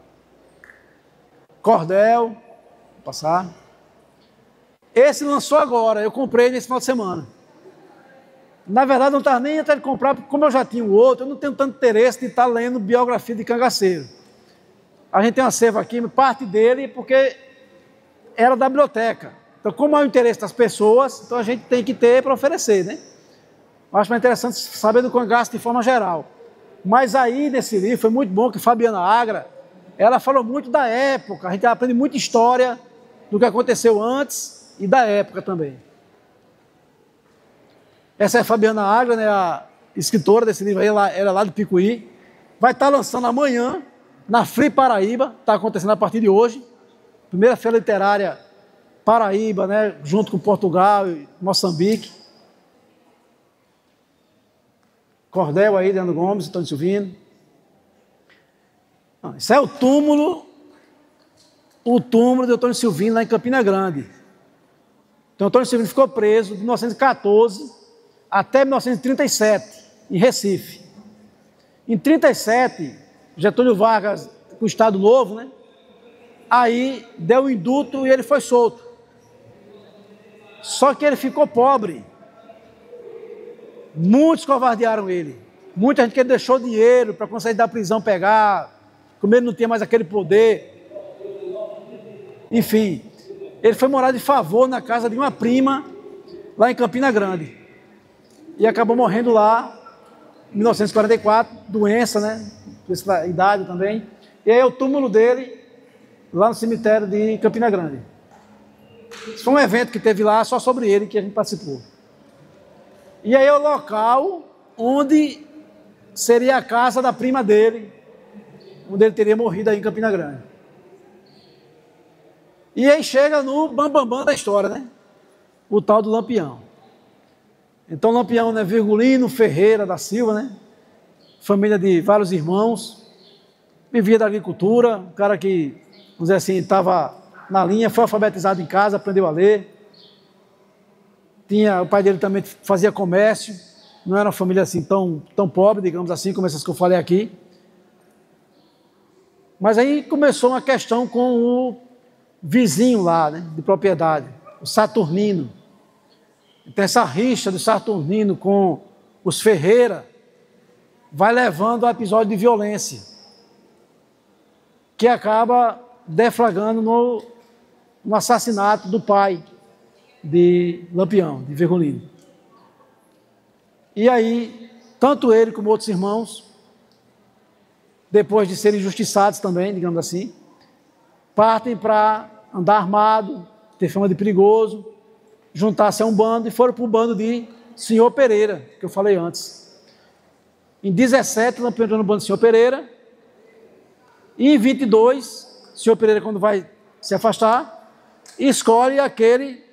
Cordel, vou passar. Esse lançou agora, eu comprei nesse final de semana. Na verdade, não estava nem até de comprar, porque como eu já tinha o outro, eu não tenho tanto interesse de estar lendo biografia de cangaceiro. A gente tem um acervo aqui, parte dele, porque era da biblioteca. Então, como é o interesse das pessoas, então a gente tem que ter para oferecer, né? Eu acho mais interessante saber do cangaço de forma geral. Mas aí, nesse livro, foi muito bom que Fabiana Agra, ela falou muito da época, a gente aprende muita história do que aconteceu antes e da época também. Essa é a Fabiana Agra, né, a escritora desse livro aí, ela é lá do Picuí. Vai estar lançando amanhã, na Free Paraíba, está acontecendo a partir de hoje. Primeira feira literária Paraíba, né, junto com Portugal e Moçambique. Cordel aí, Leandro Gomes, Antônio Silvino. Isso é o túmulo de Antônio Silvino lá em Campina Grande. Então, Antônio Silvino ficou preso de 1914 até 1937, em Recife. Em 1937, Getúlio Vargas, com o Estado Novo, né? Aí deu o indulto e ele foi solto. Só que ele ficou pobre. Muitos covardearam ele. Muita gente que ele deixou dinheiro para conseguir da prisão pegar, como ele não tinha mais aquele poder. Enfim, ele foi morar de favor na casa de uma prima, lá em Campina Grande. E acabou morrendo lá, em 1944, doença, né? Idade também. E aí o túmulo dele lá no cemitério de Campina Grande. Isso foi um evento que teve lá, só sobre ele que a gente participou. E aí é o local onde seria a casa da prima dele, onde ele teria morrido aí em Campina Grande. E aí chega no bambambam da história, né? O tal do Lampião. Então Lampião, né? Virgulino Ferreira da Silva, né? Família de vários irmãos, vivia da agricultura, um cara que, vamos dizer assim, estava na linha, foi alfabetizado em casa, aprendeu a ler. O pai dele também fazia comércio, não era uma família assim tão pobre, digamos assim, como essas que eu falei aqui. Mas aí começou uma questão com o vizinho lá, né, de propriedade, o Saturnino. Então essa rixa do Saturnino com os Ferreira vai levando a episódio de violência, que acaba deflagrando no assassinato do pai de Lampião, de Virgulino. E aí, tanto ele como outros irmãos, depois de serem injustiçados também, digamos assim, partem para andar armado, ter fama de perigoso, juntar-se a um bando e foram para o bando de Senhor Pereira, que eu falei antes. Em 17, Lampião entrou no bando de Senhor Pereira, e em 22, Senhor Pereira, quando vai se afastar, escolhe aquele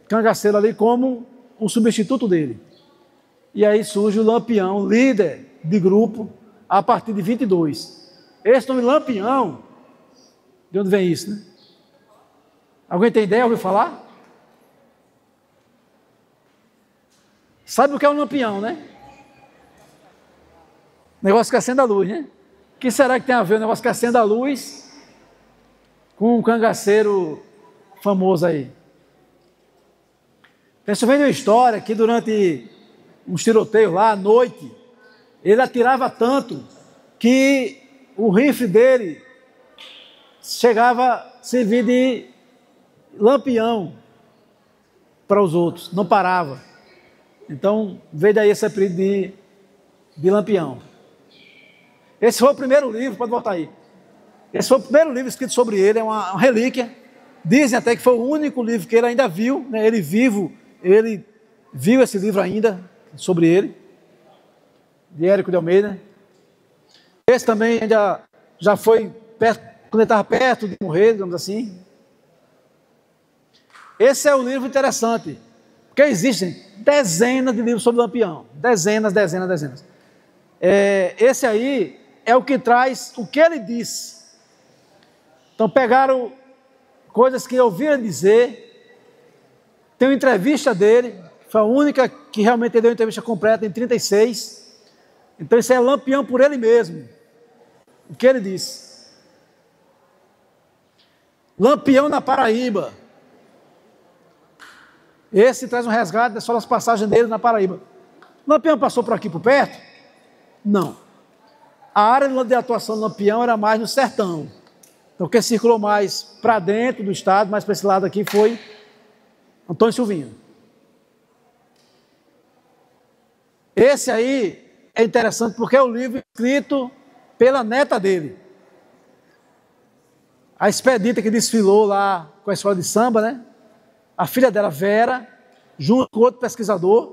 cangaceiro ali como um substituto dele. E aí surge o Lampião, líder de grupo, a partir de 22. Esse nome Lampião, de onde vem isso, né? Alguém tem ideia? Ouviu falar? Sabe o que é um lampião, né? Negócio que acende a luz, né? O que será que tem a ver o negócio que acende a luz com um cangaceiro famoso aí? Isso vem de uma história que durante uns tiroteios lá à noite, ele atirava tanto que o rifle dele chegava a servir de lampião para os outros, não parava. Então veio daí esse apelido de Lampião. Esse foi o primeiro livro, pode voltar aí. Esse foi o primeiro livro escrito sobre ele, é uma relíquia. Dizem até que foi o único livro que ele ainda viu, né? Ele vivo, ele viu esse livro ainda, sobre ele, de Érico de Almeida. Esse também ainda já foi perto, quando ele estava perto de morrer, digamos assim. Esse é um livro interessante, porque existem dezenas de livros sobre Lampião, dezenas. Esse aí é o que traz o que ele disse. Então pegaram coisas que eu ouvi dizer, tem uma entrevista dele, foi a única que realmente deu uma entrevista completa em 36. Então isso é Lampião por ele mesmo. O que ele disse? Lampião na Paraíba. Esse traz um resgate das as passagens dele na Paraíba. Lampião passou por aqui por perto? Não. A área de atuação do Lampião era mais no sertão. Então quem circulou mais para dentro do estado, mais para esse lado aqui, foi Antônio Silvinho. Esse aí é interessante porque é o livro escrito pela neta dele. A Expedita que desfilou lá com a escola de samba, né? A filha dela, Vera, junto com outro pesquisador.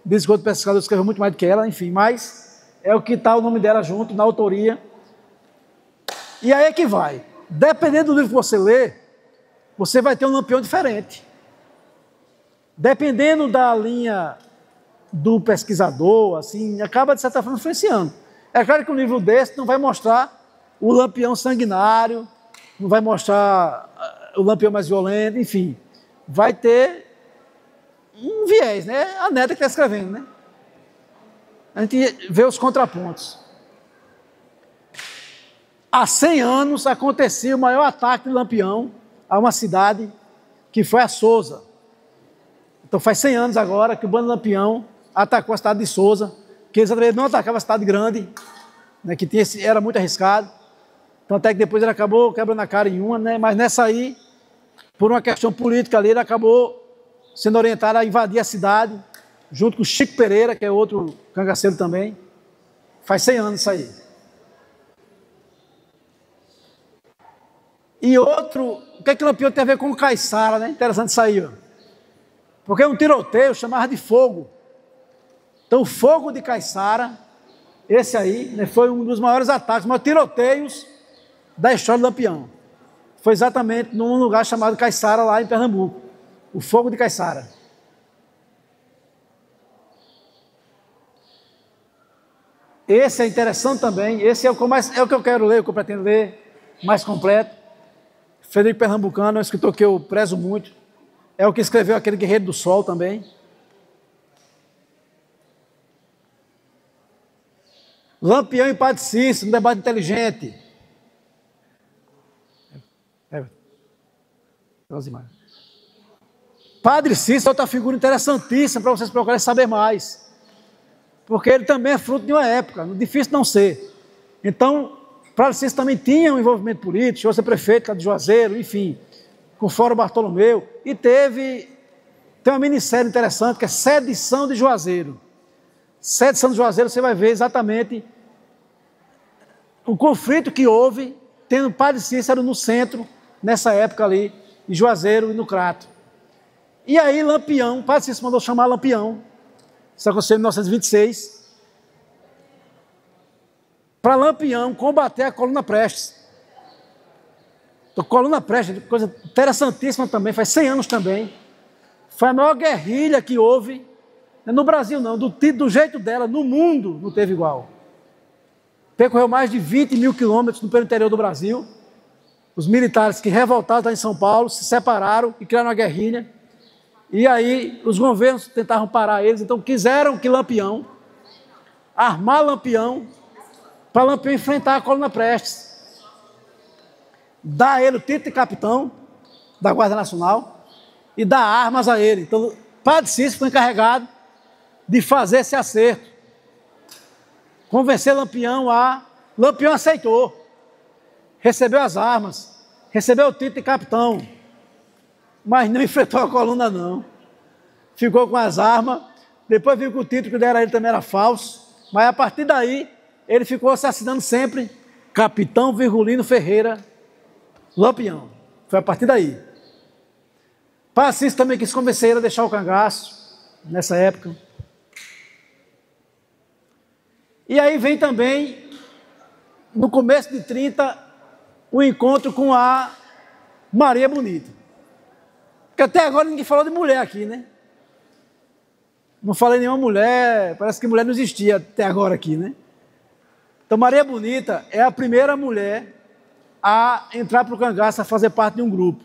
Diz que outro pesquisador escreveu muito mais do que ela, enfim, mas é o que está o nome dela junto na autoria. E aí é que vai. Dependendo do livro que você lê, você vai ter um Lampião diferente. Dependendo da linha do pesquisador, assim, acaba de certa forma influenciando. É claro que um livro desse não vai mostrar o Lampião sanguinário, não vai mostrar o Lampião mais violento, enfim. Vai ter um viés, né? A neta que está escrevendo, né? A gente vê os contrapontos. Há 100 anos acontecia o maior ataque de Lampião a uma cidade que foi a Sousa. Então faz 100 anos agora que o bando Lampião atacou a cidade de Sousa, que eles não atacavam a cidade grande, né, que era muito arriscado. Então até que depois ele acabou quebrando a cara em uma, né, mas nessa aí, por uma questão política ali, ele acabou sendo orientado a invadir a cidade, junto com o Chico Pereira, que é outro cangaceiro também. Faz 100 anos isso aí. E outro, o que é que Lampião tem a ver com Caiçara, né? Interessante isso aí, ó. Porque um tiroteio chamava de fogo. Então, o fogo de Caiçara, esse aí, né, foi um dos maiores ataques, maiores tiroteios da história do Lampião. Foi exatamente num lugar chamado Caiçara, lá em Pernambuco. O fogo de Caiçara. Esse é interessante também. Esse é o que eu quero ler, o que eu pretendo ler, mais completo. Frederico Pernambucano é um escritor que eu prezo muito. É o que escreveu aquele Guerreiro do Sol também. Lampião e Padre Cícero, um debate inteligente. Padre Cícero é outra figura interessantíssima para vocês procurarem saber mais. Porque ele também é fruto de uma época, difícil não ser. Então, Padre Cícero também tinha um envolvimento político, chegou a ser prefeito de Juazeiro, enfim, com o Fórum Bartolomeu, e tem uma minissérie interessante que é Sedição de Juazeiro. Sedição de Juazeiro, você vai ver exatamente o conflito que houve, tendo Padre Cícero no centro, nessa época ali, em Juazeiro e no Crato. E aí Lampião, Padre Cícero mandou chamar Lampião, isso aconteceu em 1926, para Lampião combater a Coluna Prestes. Então, Coluna Prestes, coisa interessantíssima também, faz 100 anos também, foi a maior guerrilha que houve, no Brasil não, do jeito dela, no mundo não teve igual. Percorreu mais de 20 mil quilômetros no interior do Brasil. Os militares que revoltados lá em São Paulo se separaram e criaram uma guerrilha. E aí os governos tentaram parar eles, então quiseram que Lampião, armar Lampião, para Lampião enfrentar a Coluna Prestes. Dar a ele o título de capitão da Guarda Nacional e dar armas a ele. Então, Padre Cícero foi encarregado de fazer esse acerto. Convencer Lampião a... Lampião aceitou. Recebeu as armas, recebeu o título de capitão, mas não enfrentou a Coluna não. Ficou com as armas, depois viu que o título que deram a ele também era falso, mas a partir daí ele ficou assassinando sempre Capitão Virgulino Ferreira Lampião. Foi a partir daí. Padre Cícero também quis convencer ele a deixar o cangaço, nessa época. E aí vem também, no começo de 30, o encontro com a Maria Bonita. Porque até agora ninguém falou de mulher aqui, né? Não falei nenhuma mulher, parece que mulher não existia até agora aqui, né? Então Maria Bonita é a primeira mulher a entrar para o cangaço, a fazer parte de um grupo.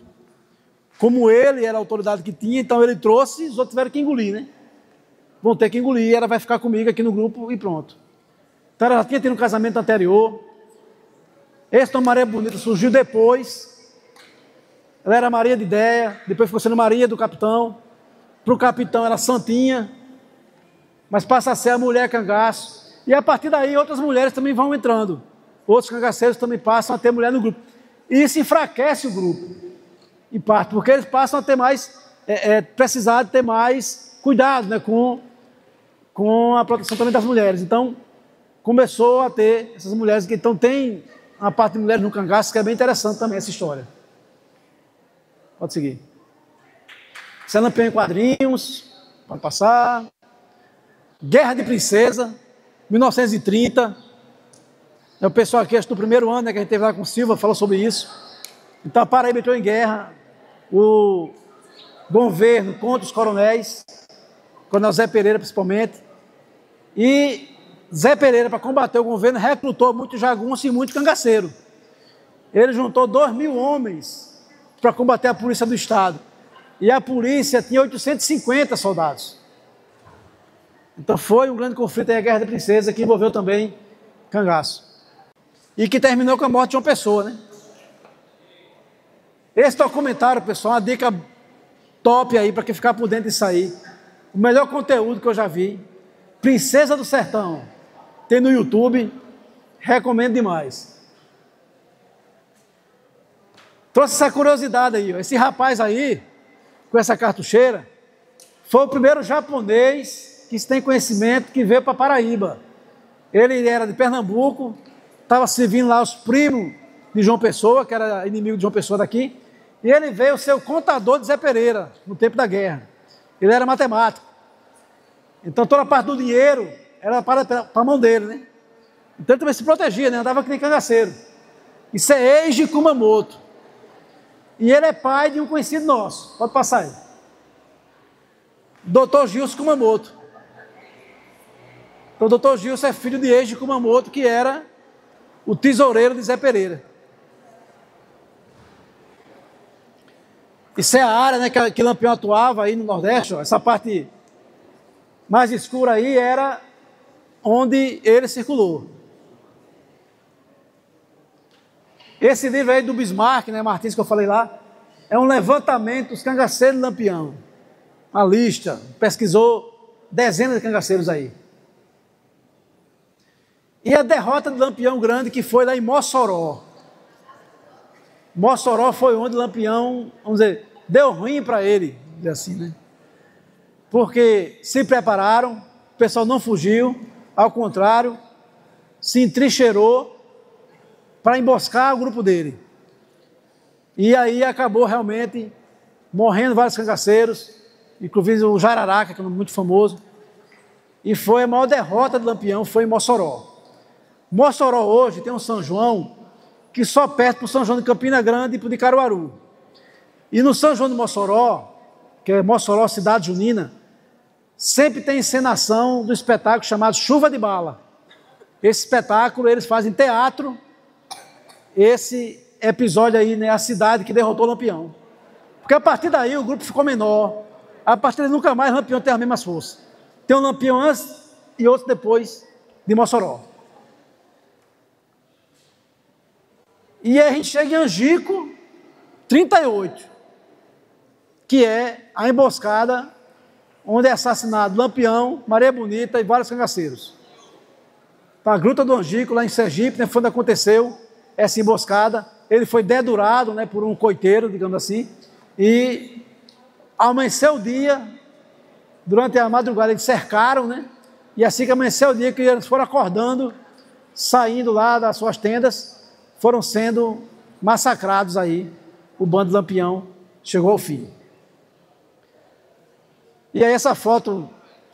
Como ele era a autoridade que tinha, então ele trouxe, os outros tiveram que engolir, né? Vão ter que engolir, ela vai ficar comigo aqui no grupo e pronto. Então ela já tinha tido um casamento anterior. Essa Maria Bonita surgiu depois. Ela era Maria de Ideia, depois ficou sendo Maria do Capitão. Para o capitão era Santinha, mas passa a ser a mulher cangaço. E a partir daí outras mulheres também vão entrando. Outros cangaceiros também passam a ter mulher no grupo. E isso enfraquece o grupo, em parte, porque eles passam a ter mais, precisar de ter mais cuidado, né, com a proteção também das mulheres. Então, começou a ter essas mulheres que então tem uma parte de mulheres no cangaço, que é bem interessante também essa história. Pode seguir. Isso é Lampião em quadrinhos, pode passar. Guerra de Princesa, 1930. É o pessoal aqui, acho que do primeiro ano, né, que a gente teve lá com o Silva, falou sobre isso. Então a Paraíba entrou em guerra, o governo contra os coronéis, Coronel Zé Pereira principalmente, e Zé Pereira, para combater o governo, recrutou muito jagunço e muito cangaceiro. Ele juntou 2.000 homens para combater a polícia do Estado. E a polícia tinha 850 soldados. Então foi um grande conflito aí, a Guerra da Princesa, que envolveu também cangaço. E que terminou com a morte de uma pessoa, né? Esse documentário, pessoal, uma dica top aí, para quem ficar por dentro disso aí. O melhor conteúdo que eu já vi. Princesa do Sertão. Tem no YouTube. Recomendo demais. Trouxe essa curiosidade aí, ó. Esse rapaz aí, com essa cartucheira, foi o primeiro japonês que tem conhecimento que veio para Paraíba. Ele era de Pernambuco, estava servindo lá os primos de João Pessoa, que era inimigo de João Pessoa daqui, e ele veio ser o contador de Zé Pereira, no tempo da guerra. Ele era matemático. Então toda a parte do dinheiro era para a mão dele, né? Então ele também se protegia, né? Andava que nem cangaceiro. Isso é Eiji Kumamoto. E ele é pai de um conhecido nosso. Pode passar aí. Dr. Gilson Kumamoto. Então o Dr. Gilson é filho de Eiji Kumamoto, que era o tesoureiro de Zé Pereira. Isso é a área, né, que Lampião atuava aí no Nordeste. Ó. Essa parte mais escura aí era onde ele circulou. Esse livro aí do Bismarck, né, Martins, que eu falei lá, é um levantamento dos cangaceiros de Lampião. Uma lista, pesquisou dezenas de cangaceiros aí. E a derrota de Lampião Grande, que foi lá em Mossoró. Mossoró foi onde Lampião, vamos dizer, deu ruim para ele, vamos dizer assim, né? Porque se prepararam, o pessoal não fugiu, ao contrário, se entrincheirou para emboscar o grupo dele. E aí acabou realmente morrendo vários cangaceiros, inclusive o Jararaca, que é muito famoso. E foi a maior derrota de Lampião, foi em Mossoró. Mossoró hoje tem um São João que só perto para o São João de Campina Grande e para o de Caruaru. E no São João de Mossoró, que é Mossoró Cidade Junina, sempre tem encenação do espetáculo chamado Chuva de Bala. Esse espetáculo, eles fazem teatro, esse episódio aí, né, a cidade que derrotou Lampião. Porque a partir daí o grupo ficou menor, a partir daí nunca mais Lampião tem as mesmas forças. Tem um Lampião antes e outro depois de Mossoró. E aí a gente chega em Angico, 38, que é a emboscada onde é assassinado Lampião, Maria Bonita e vários cangaceiros. A Gruta do Angico, lá em Sergipe, né, foi onde aconteceu essa emboscada. Ele foi dedurado, né, por um coiteiro, digamos assim, e amanheceu o dia, durante a madrugada eles cercaram, né, e assim que amanheceu o dia, que eles foram acordando, saindo lá das suas tendas, foram sendo massacrados aí, o bando de Lampião chegou ao fim. E aí essa foto,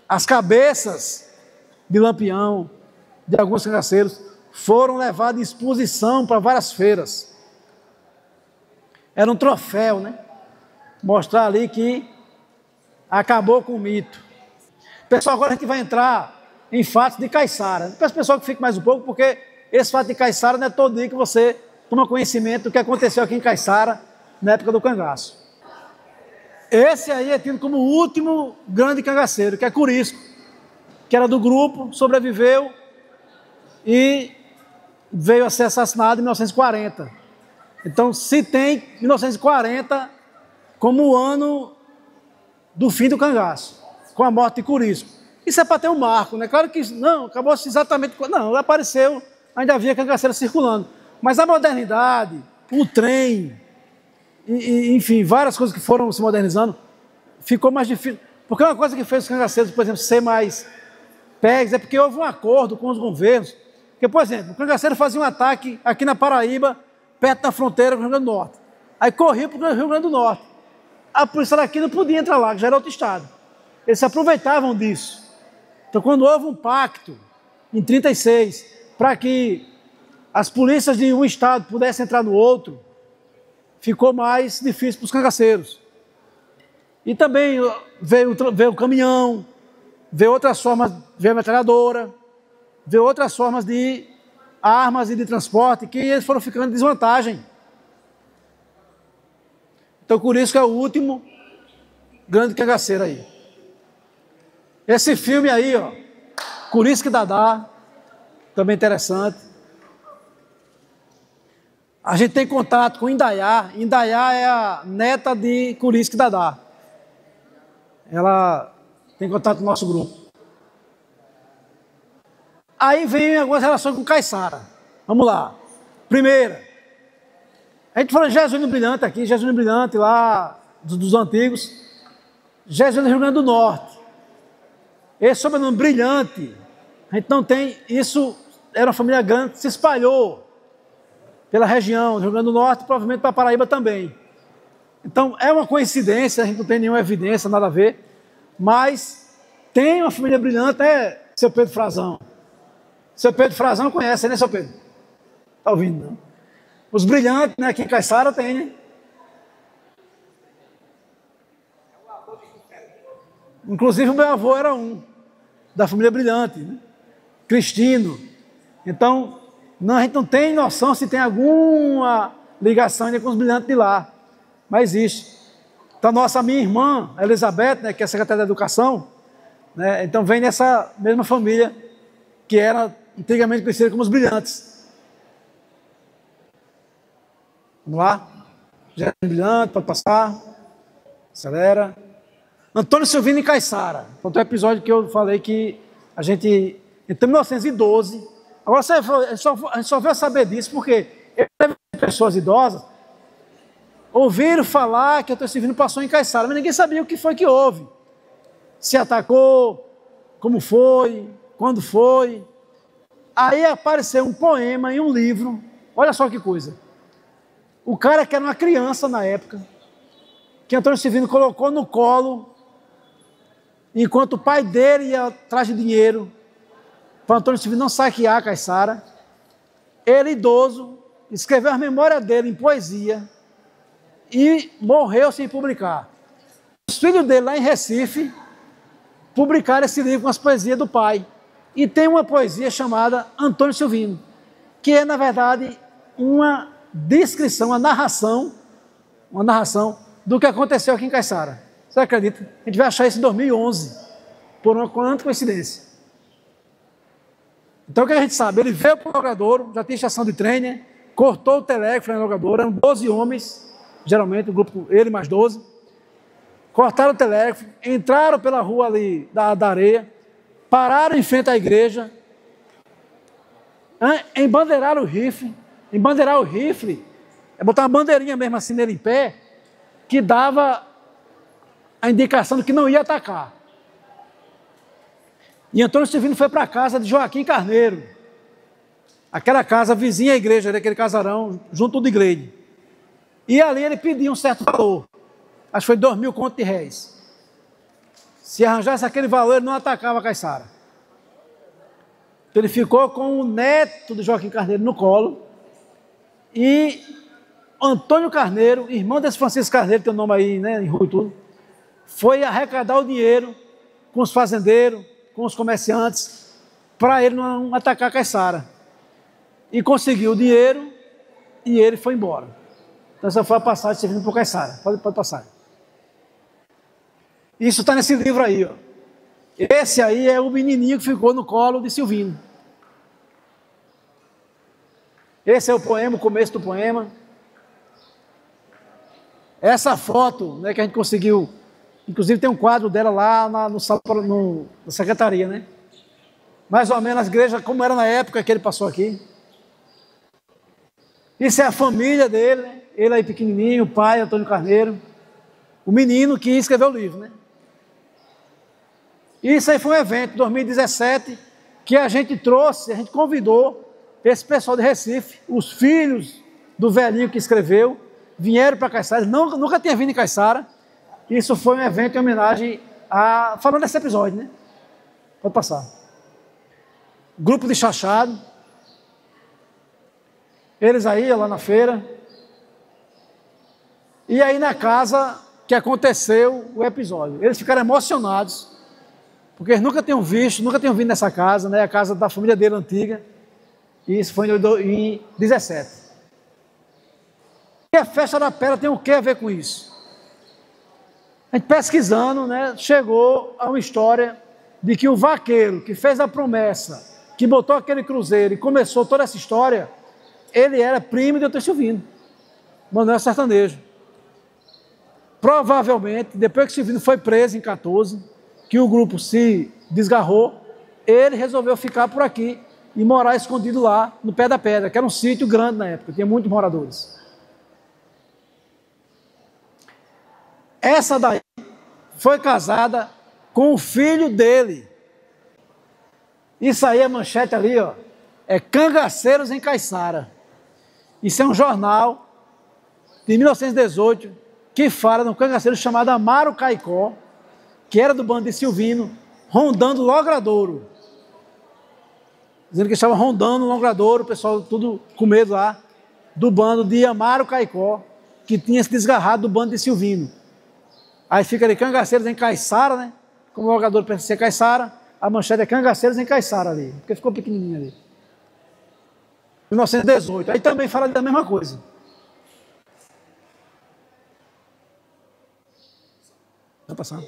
as cabeças de Lampião, de alguns cangaceiros, foram levadas em exposição para várias feiras. Era um troféu, né? Mostrar ali que acabou com o mito. Pessoal, agora a gente vai entrar em fatos de Caiçara. Peço pessoal que fique mais um pouco, porque esse fato de Caiçara não é todo dia que você toma conhecimento do que aconteceu aqui em Caiçara na época do cangaço. Esse aí é tido como o último grande cangaceiro, que é Curisco, que era do grupo, sobreviveu e veio a ser assassinado em 1940. Então se tem 1940 como o ano do fim do cangaço, com a morte de Curisco. Isso é para ter um marco, né? Claro que não, acabou-se exatamente... Não, apareceu, ainda havia cangaceiro circulando. Mas a modernidade, o trem, enfim, várias coisas que foram se modernizando, ficou mais difícil. Porque uma coisa que fez os cangaceiros, por exemplo, ser mais pegues, é porque houve um acordo com os governos. Porque, por exemplo, o cangaceiro fazia um ataque aqui na Paraíba, perto da fronteira com o Rio Grande do Norte. Aí corria para o Rio Grande do Norte. A polícia daqui não podia entrar lá, que já era outro estado. Eles se aproveitavam disso. Então, quando houve um pacto, em 1936, para que as polícias de um estado pudessem entrar no outro, ficou mais difícil para os cangaceiros. E também veio o caminhão, veio outras formas, veio a metralhadora, veio outras formas de armas e de transporte, que eles foram ficando em desvantagem. Então, por isso que é o último grande cangaceiro aí. Esse filme aí, ó, Curisco e Dadá, também interessante. A gente tem contato com Indaiá. Indaiá é a neta de Curisco e Dadá. Ela tem contato com o nosso grupo. Aí vem algumas relações com Caiçara. Vamos lá. Primeira, a gente fala de Jesus Brilhante aqui, Jesus Brilhante lá dos antigos. Jesus do Rio Grande do Norte. Esse sobrenome Brilhante, a gente não tem, isso era uma família grande, se espalhou. pela região, do Rio Grande do Norte, provavelmente para Paraíba também. Então, é uma coincidência, a gente não tem nenhuma evidência, nada a ver, mas tem uma família brilhante, seu Pedro Frazão. Seu Pedro Frazão conhece, né, seu Pedro? Está ouvindo, não? Os brilhantes, né, aqui em Caiçara tem, né? Inclusive o meu avô era um, da família brilhante, né? Cristino. Então, a gente não tem noção se tem alguma ligação ainda com os brilhantes de lá, mas existe. Então, minha irmã, Elizabeth, né, que é secretária da Educação, né, então vem nessa mesma família que era antigamente conhecida como os brilhantes. Vamos lá? Já é brilhante, pode passar. Acelera. Antônio Silvino em Caiçara. Foi um episódio que eu falei que a gente, em 1912, agora a gente só veio saber disso porque pessoas idosas ouviram falar que Antônio Silvino passou em Caiçara, mas ninguém sabia o que foi que houve. Se atacou, como foi, quando foi. Aí apareceu um poema e um livro. Olha só que coisa. O cara que era uma criança na época, que Antônio Silvino colocou no colo, enquanto o pai dele ia atrás de dinheiro, para Antônio Silvino não saquear Caiçara, ele, idoso, escreveu a memória dele em poesia e morreu sem publicar. Os filhos dele, lá em Recife, publicaram esse livro com as poesias do pai. E tem uma poesia chamada Antônio Silvino, que é, na verdade, uma descrição, uma narração do que aconteceu aqui em Caiçara. Você acredita? A gente vai achar isso em 2011, por uma coincidência. Então o que a gente sabe? Ele veio para o Logradouro, já tinha estação de trem, né? Cortou o telégrafo no Logradouro, eram 12 homens, geralmente o grupo, ele mais 12. Cortaram o telégrafo, entraram pela rua ali da areia, pararam em frente à igreja, embandeiraram o rifle. Embandeirar o rifle é botar uma bandeirinha mesmo assim nele em pé, que dava a indicação de que não ia atacar. E Antônio Silvino foi para a casa de Joaquim Carneiro, aquela casa vizinha à igreja, aquele casarão, junto do igreja. E ali ele pediu um certo valor, acho que foi 2.000 contos de réis. Se arranjasse aquele valor, ele não atacava Caiçara. Então ele ficou com o neto de Joaquim Carneiro no colo, e Antônio Carneiro, irmão desse Francisco Carneiro, tem o nome aí, né, em rua e tudo, foi arrecadar o dinheiro com os fazendeiros, com os comerciantes, para ele não atacar Caiçara. E conseguiu o dinheiro e ele foi embora. Então essa foi a passagem servindo para o Caiçara. Pode passar. Isso está nesse livro aí, ó. Esse aí é o menininho que ficou no colo de Silvino. Esse é o poema, o começo do poema. Essa foto, né, que a gente conseguiu, inclusive tem um quadro dela lá na secretaria, né? Mais ou menos a igreja, como era na época que ele passou aqui. Isso é a família dele, né? Ele aí pequenininho, o pai, Antônio Carneiro, o menino que escreveu o livro, né? Isso aí foi um evento, 2017, que a gente convidou esse pessoal de Recife, os filhos do velhinho que escreveu, vieram para Caiçara, nunca tinha vindo em Caiçara. Isso foi um evento em homenagem falando desse episódio, né? Pode passar. Grupo de Chachado. Eles aí, lá na feira. E aí na casa que aconteceu o episódio. Eles ficaram emocionados, porque eles nunca tinham vindo nessa casa, né? A casa da família dele antiga. E isso foi em 17. E a festa da pedra tem o que a ver com isso? A gente pesquisando, né, chegou a uma história de que o vaqueiro que fez a promessa, que botou aquele cruzeiro e começou toda essa história, ele era primo de Antônio Silvino, Manuel Sertanejo. Provavelmente, depois que Silvino foi preso em 14, que o grupo se desgarrou, ele resolveu ficar por aqui e morar escondido lá no pé da pedra, que era um sítio grande na época, tinha muitos moradores. Essa daí foi casada com o filho dele. Isso aí, a manchete ali, ó, é Cangaceiros em Caiçara. Isso é um jornal de 1918 que fala de um cangaceiro chamado Amaro Caicó, que era do bando de Silvino, rondando Logradouro. Dizendo que estava rondando Logradouro, o pessoal tudo com medo lá, do bando de Amaro Caicó, que tinha se desgarrado do bando de Silvino. Aí fica ali, cangaceiros em Caiçara, né? Como o Logradouro pertencia a Caiçara, a manchete é cangaceiros em Caiçara ali, porque ficou pequenininho ali. 1918. Aí também fala da mesma coisa. Vai passar.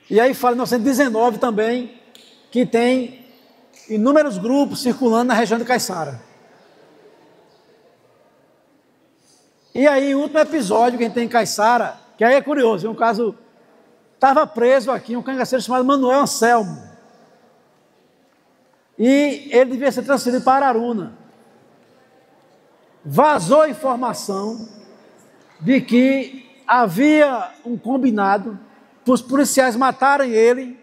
E aí fala em 1919 também, que tem inúmeros grupos circulando na região de Caiçara. E aí, o último episódio que a gente tem em Caiçara, que aí é curioso, é um caso, estava preso aqui um cangaceiro chamado Manuel Anselmo. E ele devia ser transferido para Araruna. Vazou a informação de que havia um combinado para os policiais matarem ele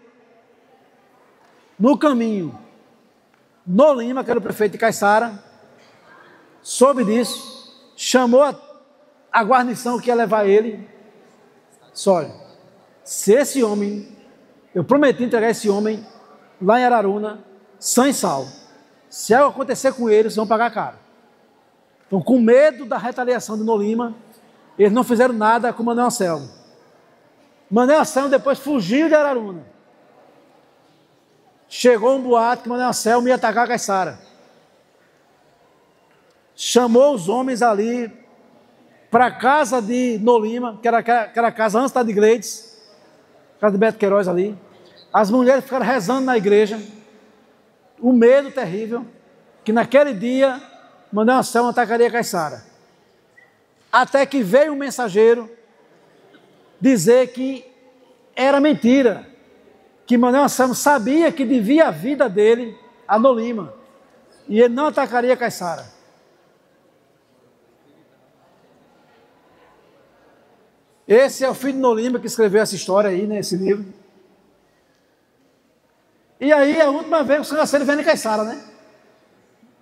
no caminho. Nolima, que era o prefeito de Caiçara, soube disso, chamou a guarnição que ia levar ele. Só, olha, se esse homem, eu prometi entregar esse homem lá em Araruna, sã e salvo. Se algo acontecer com eles, vocês vão pagar caro. Então, com medo da retaliação de Nolima, eles não fizeram nada com o Manuel Anselmo. Manuel Anselmo depois fugiu de Araruna. Chegou um boato que Manuel Anselmo ia atacar a Caiçara. Chamou os homens ali para a casa de Nolima, que era a casa antes da de Gleides, casa de Beto Queiroz ali. As mulheres ficaram rezando na igreja. O medo terrível, que naquele dia Manuel Anselmo atacaria Caiçara. Até que veio um mensageiro dizer que era mentira, que Manuel Anselmo sabia que devia a vida dele a Nolima, e ele não atacaria Caiçara. Esse é o filho de Nolima que escreveu essa história aí, nesse livro. E aí, a última vez que os cangaceiros vêm em Caiçara, né?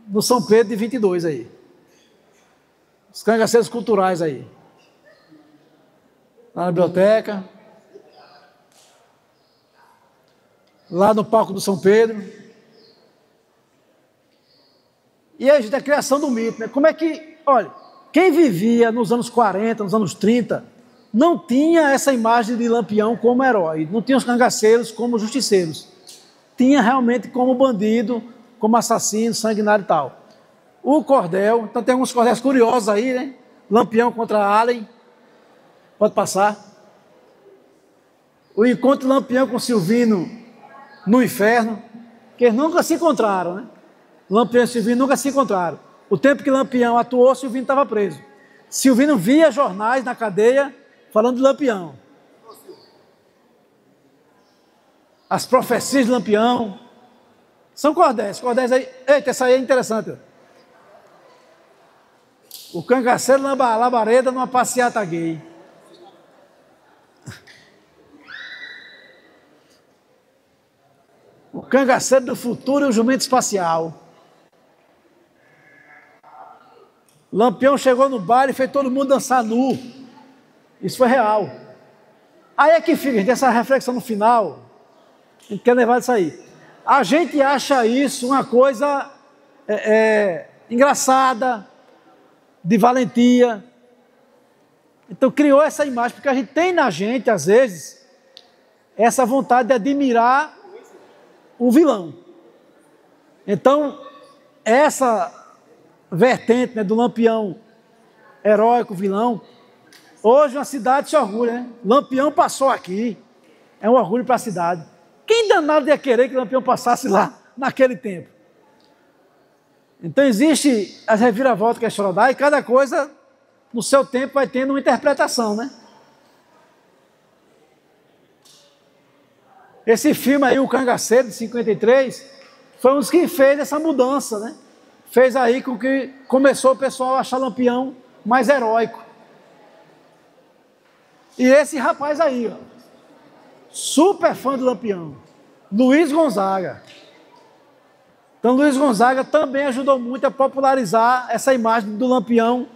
No São Pedro de 22 aí. Os cangaceiros culturais aí. Lá na biblioteca. Lá no palco do São Pedro. E aí, gente, a criação do mito, né? Como é que, olha, quem vivia nos anos 40, nos anos 30, não tinha essa imagem de Lampião como herói. Não tinha os cangaceiros como justiceiros. Tinha realmente como bandido, como assassino, sanguinário e tal. O cordel, então tem alguns cordéis curiosos aí, né? Lampião contra Allen, pode passar. O encontro de Lampião com Silvino no inferno, que eles nunca se encontraram, né? Lampião e Silvino nunca se encontraram. O tempo que Lampião atuou, Silvino estava preso. Silvino via jornais na cadeia falando de Lampião. As profecias de Lampião. São cordéis. Cordéis aí. Eita, essa aí é interessante. O cangaceiro Labareda numa passeata gay. O cangaceiro do futuro e o jumento espacial. Lampião chegou no baile e fez todo mundo dançar nu. Isso foi real. Aí é que fica, gente, essa reflexão no final. A gente quer levar isso aí. A gente acha isso uma coisa engraçada, de valentia. Então criou essa imagem, porque a gente tem na gente, às vezes, essa vontade de admirar o vilão. Então, essa vertente, né, do Lampião heróico, vilão, hoje uma cidade se orgulha, né? Lampião passou aqui, é um orgulho para a cidade. Quem danado ia querer que Lampião passasse lá naquele tempo? Então existe as reviravoltas que a história dá, e cada coisa no seu tempo vai tendo uma interpretação, né? Esse filme aí, O Cangaceiro, de 53, foi um dos que fez essa mudança, né? Fez aí com que começou o pessoal a achar Lampião mais heróico. E esse rapaz aí, ó, super fã do Lampião, Luiz Gonzaga. Então Luiz Gonzaga também ajudou muito a popularizar essa imagem do Lampião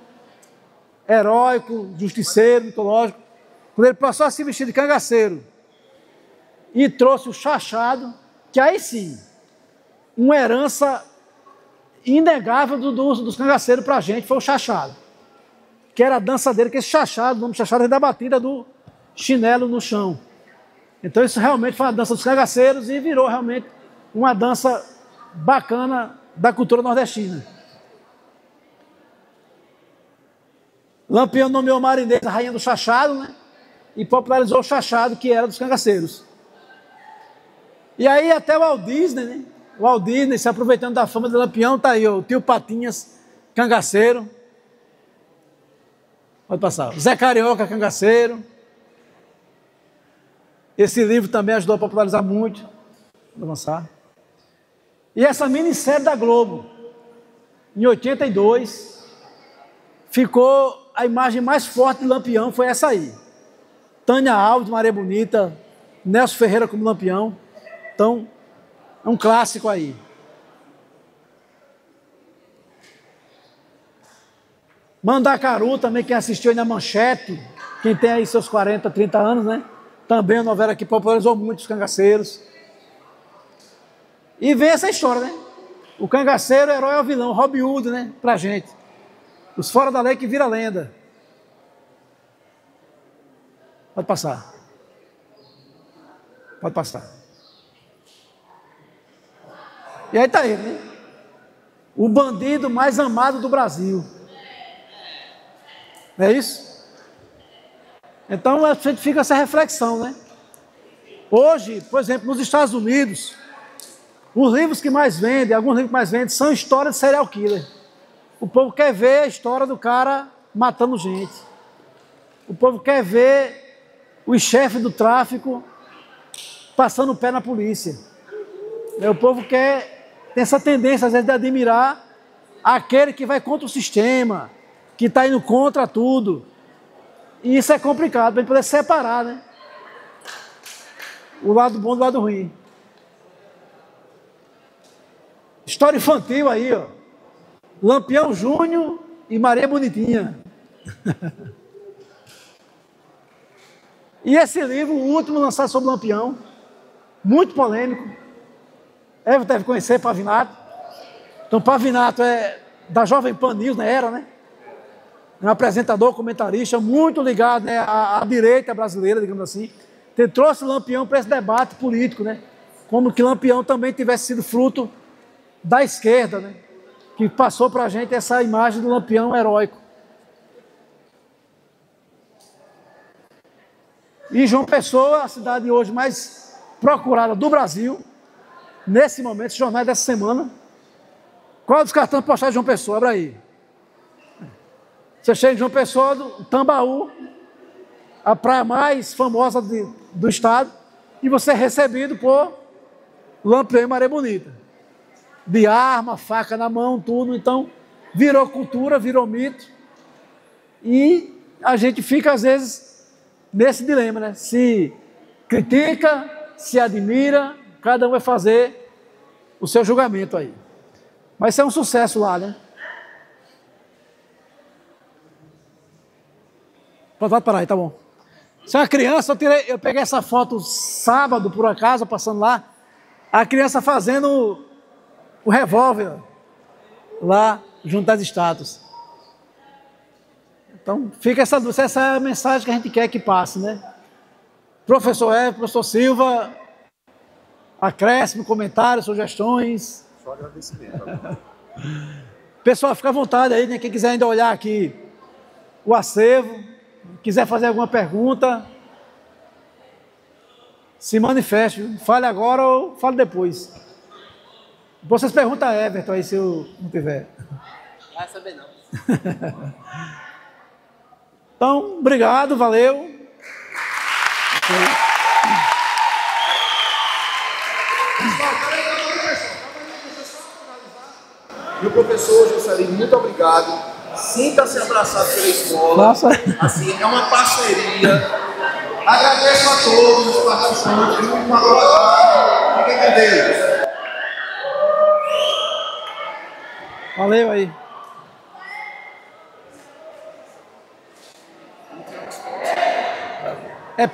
heróico, justiceiro, mitológico. Quando ele passou a se vestir de cangaceiro e trouxe o chachado, que aí sim, uma herança inegável dos cangaceiros para a gente foi o chachado, que era a dança dele, que esse chachado, o nome chachado é da batida do chinelo no chão. Então isso realmente foi uma dança dos cangaceiros e virou realmente uma dança bacana da cultura nordestina. Lampião nomeou Marinês a rainha do chachado, né? E popularizou o chachado, que era dos cangaceiros. E aí até o Walt Disney, né? O Walt Disney, se aproveitando da fama do Lampião, tá aí, ó, o tio Patinhas, cangaceiro. Pode passar. Zé Carioca, cangaceiro. Esse livro também ajudou a popularizar muito. Vou avançar. E essa minissérie da Globo, em 82, ficou a imagem mais forte de Lampião, foi essa aí. Tânia Alves, Maria Bonita, Nelson Ferreira como Lampião. Então, é um clássico aí. Mandacaru também, quem assistiu aí na Manchete, quem tem aí seus 40, 30 anos, né? Também a novela que popularizou muito os cangaceiros. E vem essa história, né? O cangaceiro, herói é o vilão, Robin Hood, né? Pra gente. Os fora da lei que vira lenda. Pode passar. Pode passar. E aí tá ele, né? O bandido mais amado do Brasil. Não é isso? Então a gente fica essa reflexão, né? Hoje, por exemplo, nos Estados Unidos, os livros que mais vendem, alguns livros que mais vendem, são histórias de serial killer. O povo quer ver a história do cara matando gente. O povo quer ver os chefes do tráfico passando o pé na polícia. O povo tem essa tendência, às vezes, de admirar aquele que vai contra o sistema, que está indo contra tudo. E isso é complicado, para a gente poder separar, né? O lado bom do lado ruim. História infantil aí, ó. Lampião Júnior e Maria Bonitinha. E esse livro, o último lançado sobre Lampião, muito polêmico. Eva deve conhecer Pavinato. Então, Pavinato é da Jovem Pan News, né? Era, né? É um apresentador, comentarista, muito ligado, né, à direita brasileira, digamos assim. Ele trouxe Lampião para esse debate político, né? Como que Lampião também tivesse sido fruto da esquerda, né? Que passou para a gente essa imagem do Lampião heróico. E João Pessoa, a cidade hoje mais procurada do Brasil, nesse momento, esse jornal dessa semana. Qual dos cartões postais de João Pessoa? Abra aí. Você chega em João Pessoa, do Tambaú, a praia mais famosa do estado, e você é recebido por Lampião e Maria Bonita. De arma, faca na mão, tudo. Então, virou cultura, virou mito. E a gente fica, às vezes, nesse dilema, né? Se critica, se admira, cada um vai fazer o seu julgamento aí. Mas isso é um sucesso lá, né? Pode parar aí, tá bom. Se é uma criança, eu peguei essa foto sábado, por acaso, passando lá, a criança fazendo o revólver lá junto às estátuas. Então, fica essa é a mensagem que a gente quer que passe, né? Professor Everton, professor Silva, acréscimo, comentários, sugestões. Só agradecimento. Pessoal, fica à vontade aí, né? Quem quiser ainda olhar aqui o acervo, quiser fazer alguma pergunta, se manifeste. Fale agora ou fale depois. Vocês perguntam a Everton aí, se eu não tiver. Não vai saber não. Então, obrigado, valeu. E o professor Juscelino, muito obrigado. Sinta-se abraçado pela escola. Nossa. Assim, é uma parceria. Agradeço a todos os participantes. Muito obrigado. Fiquem com Deus. Valeu aí.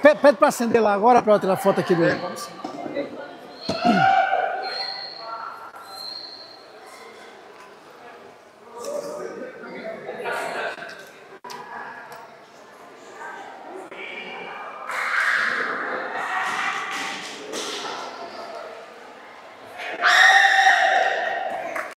Pede para acender lá agora, para eu tirar foto aqui dele. Vamos sim.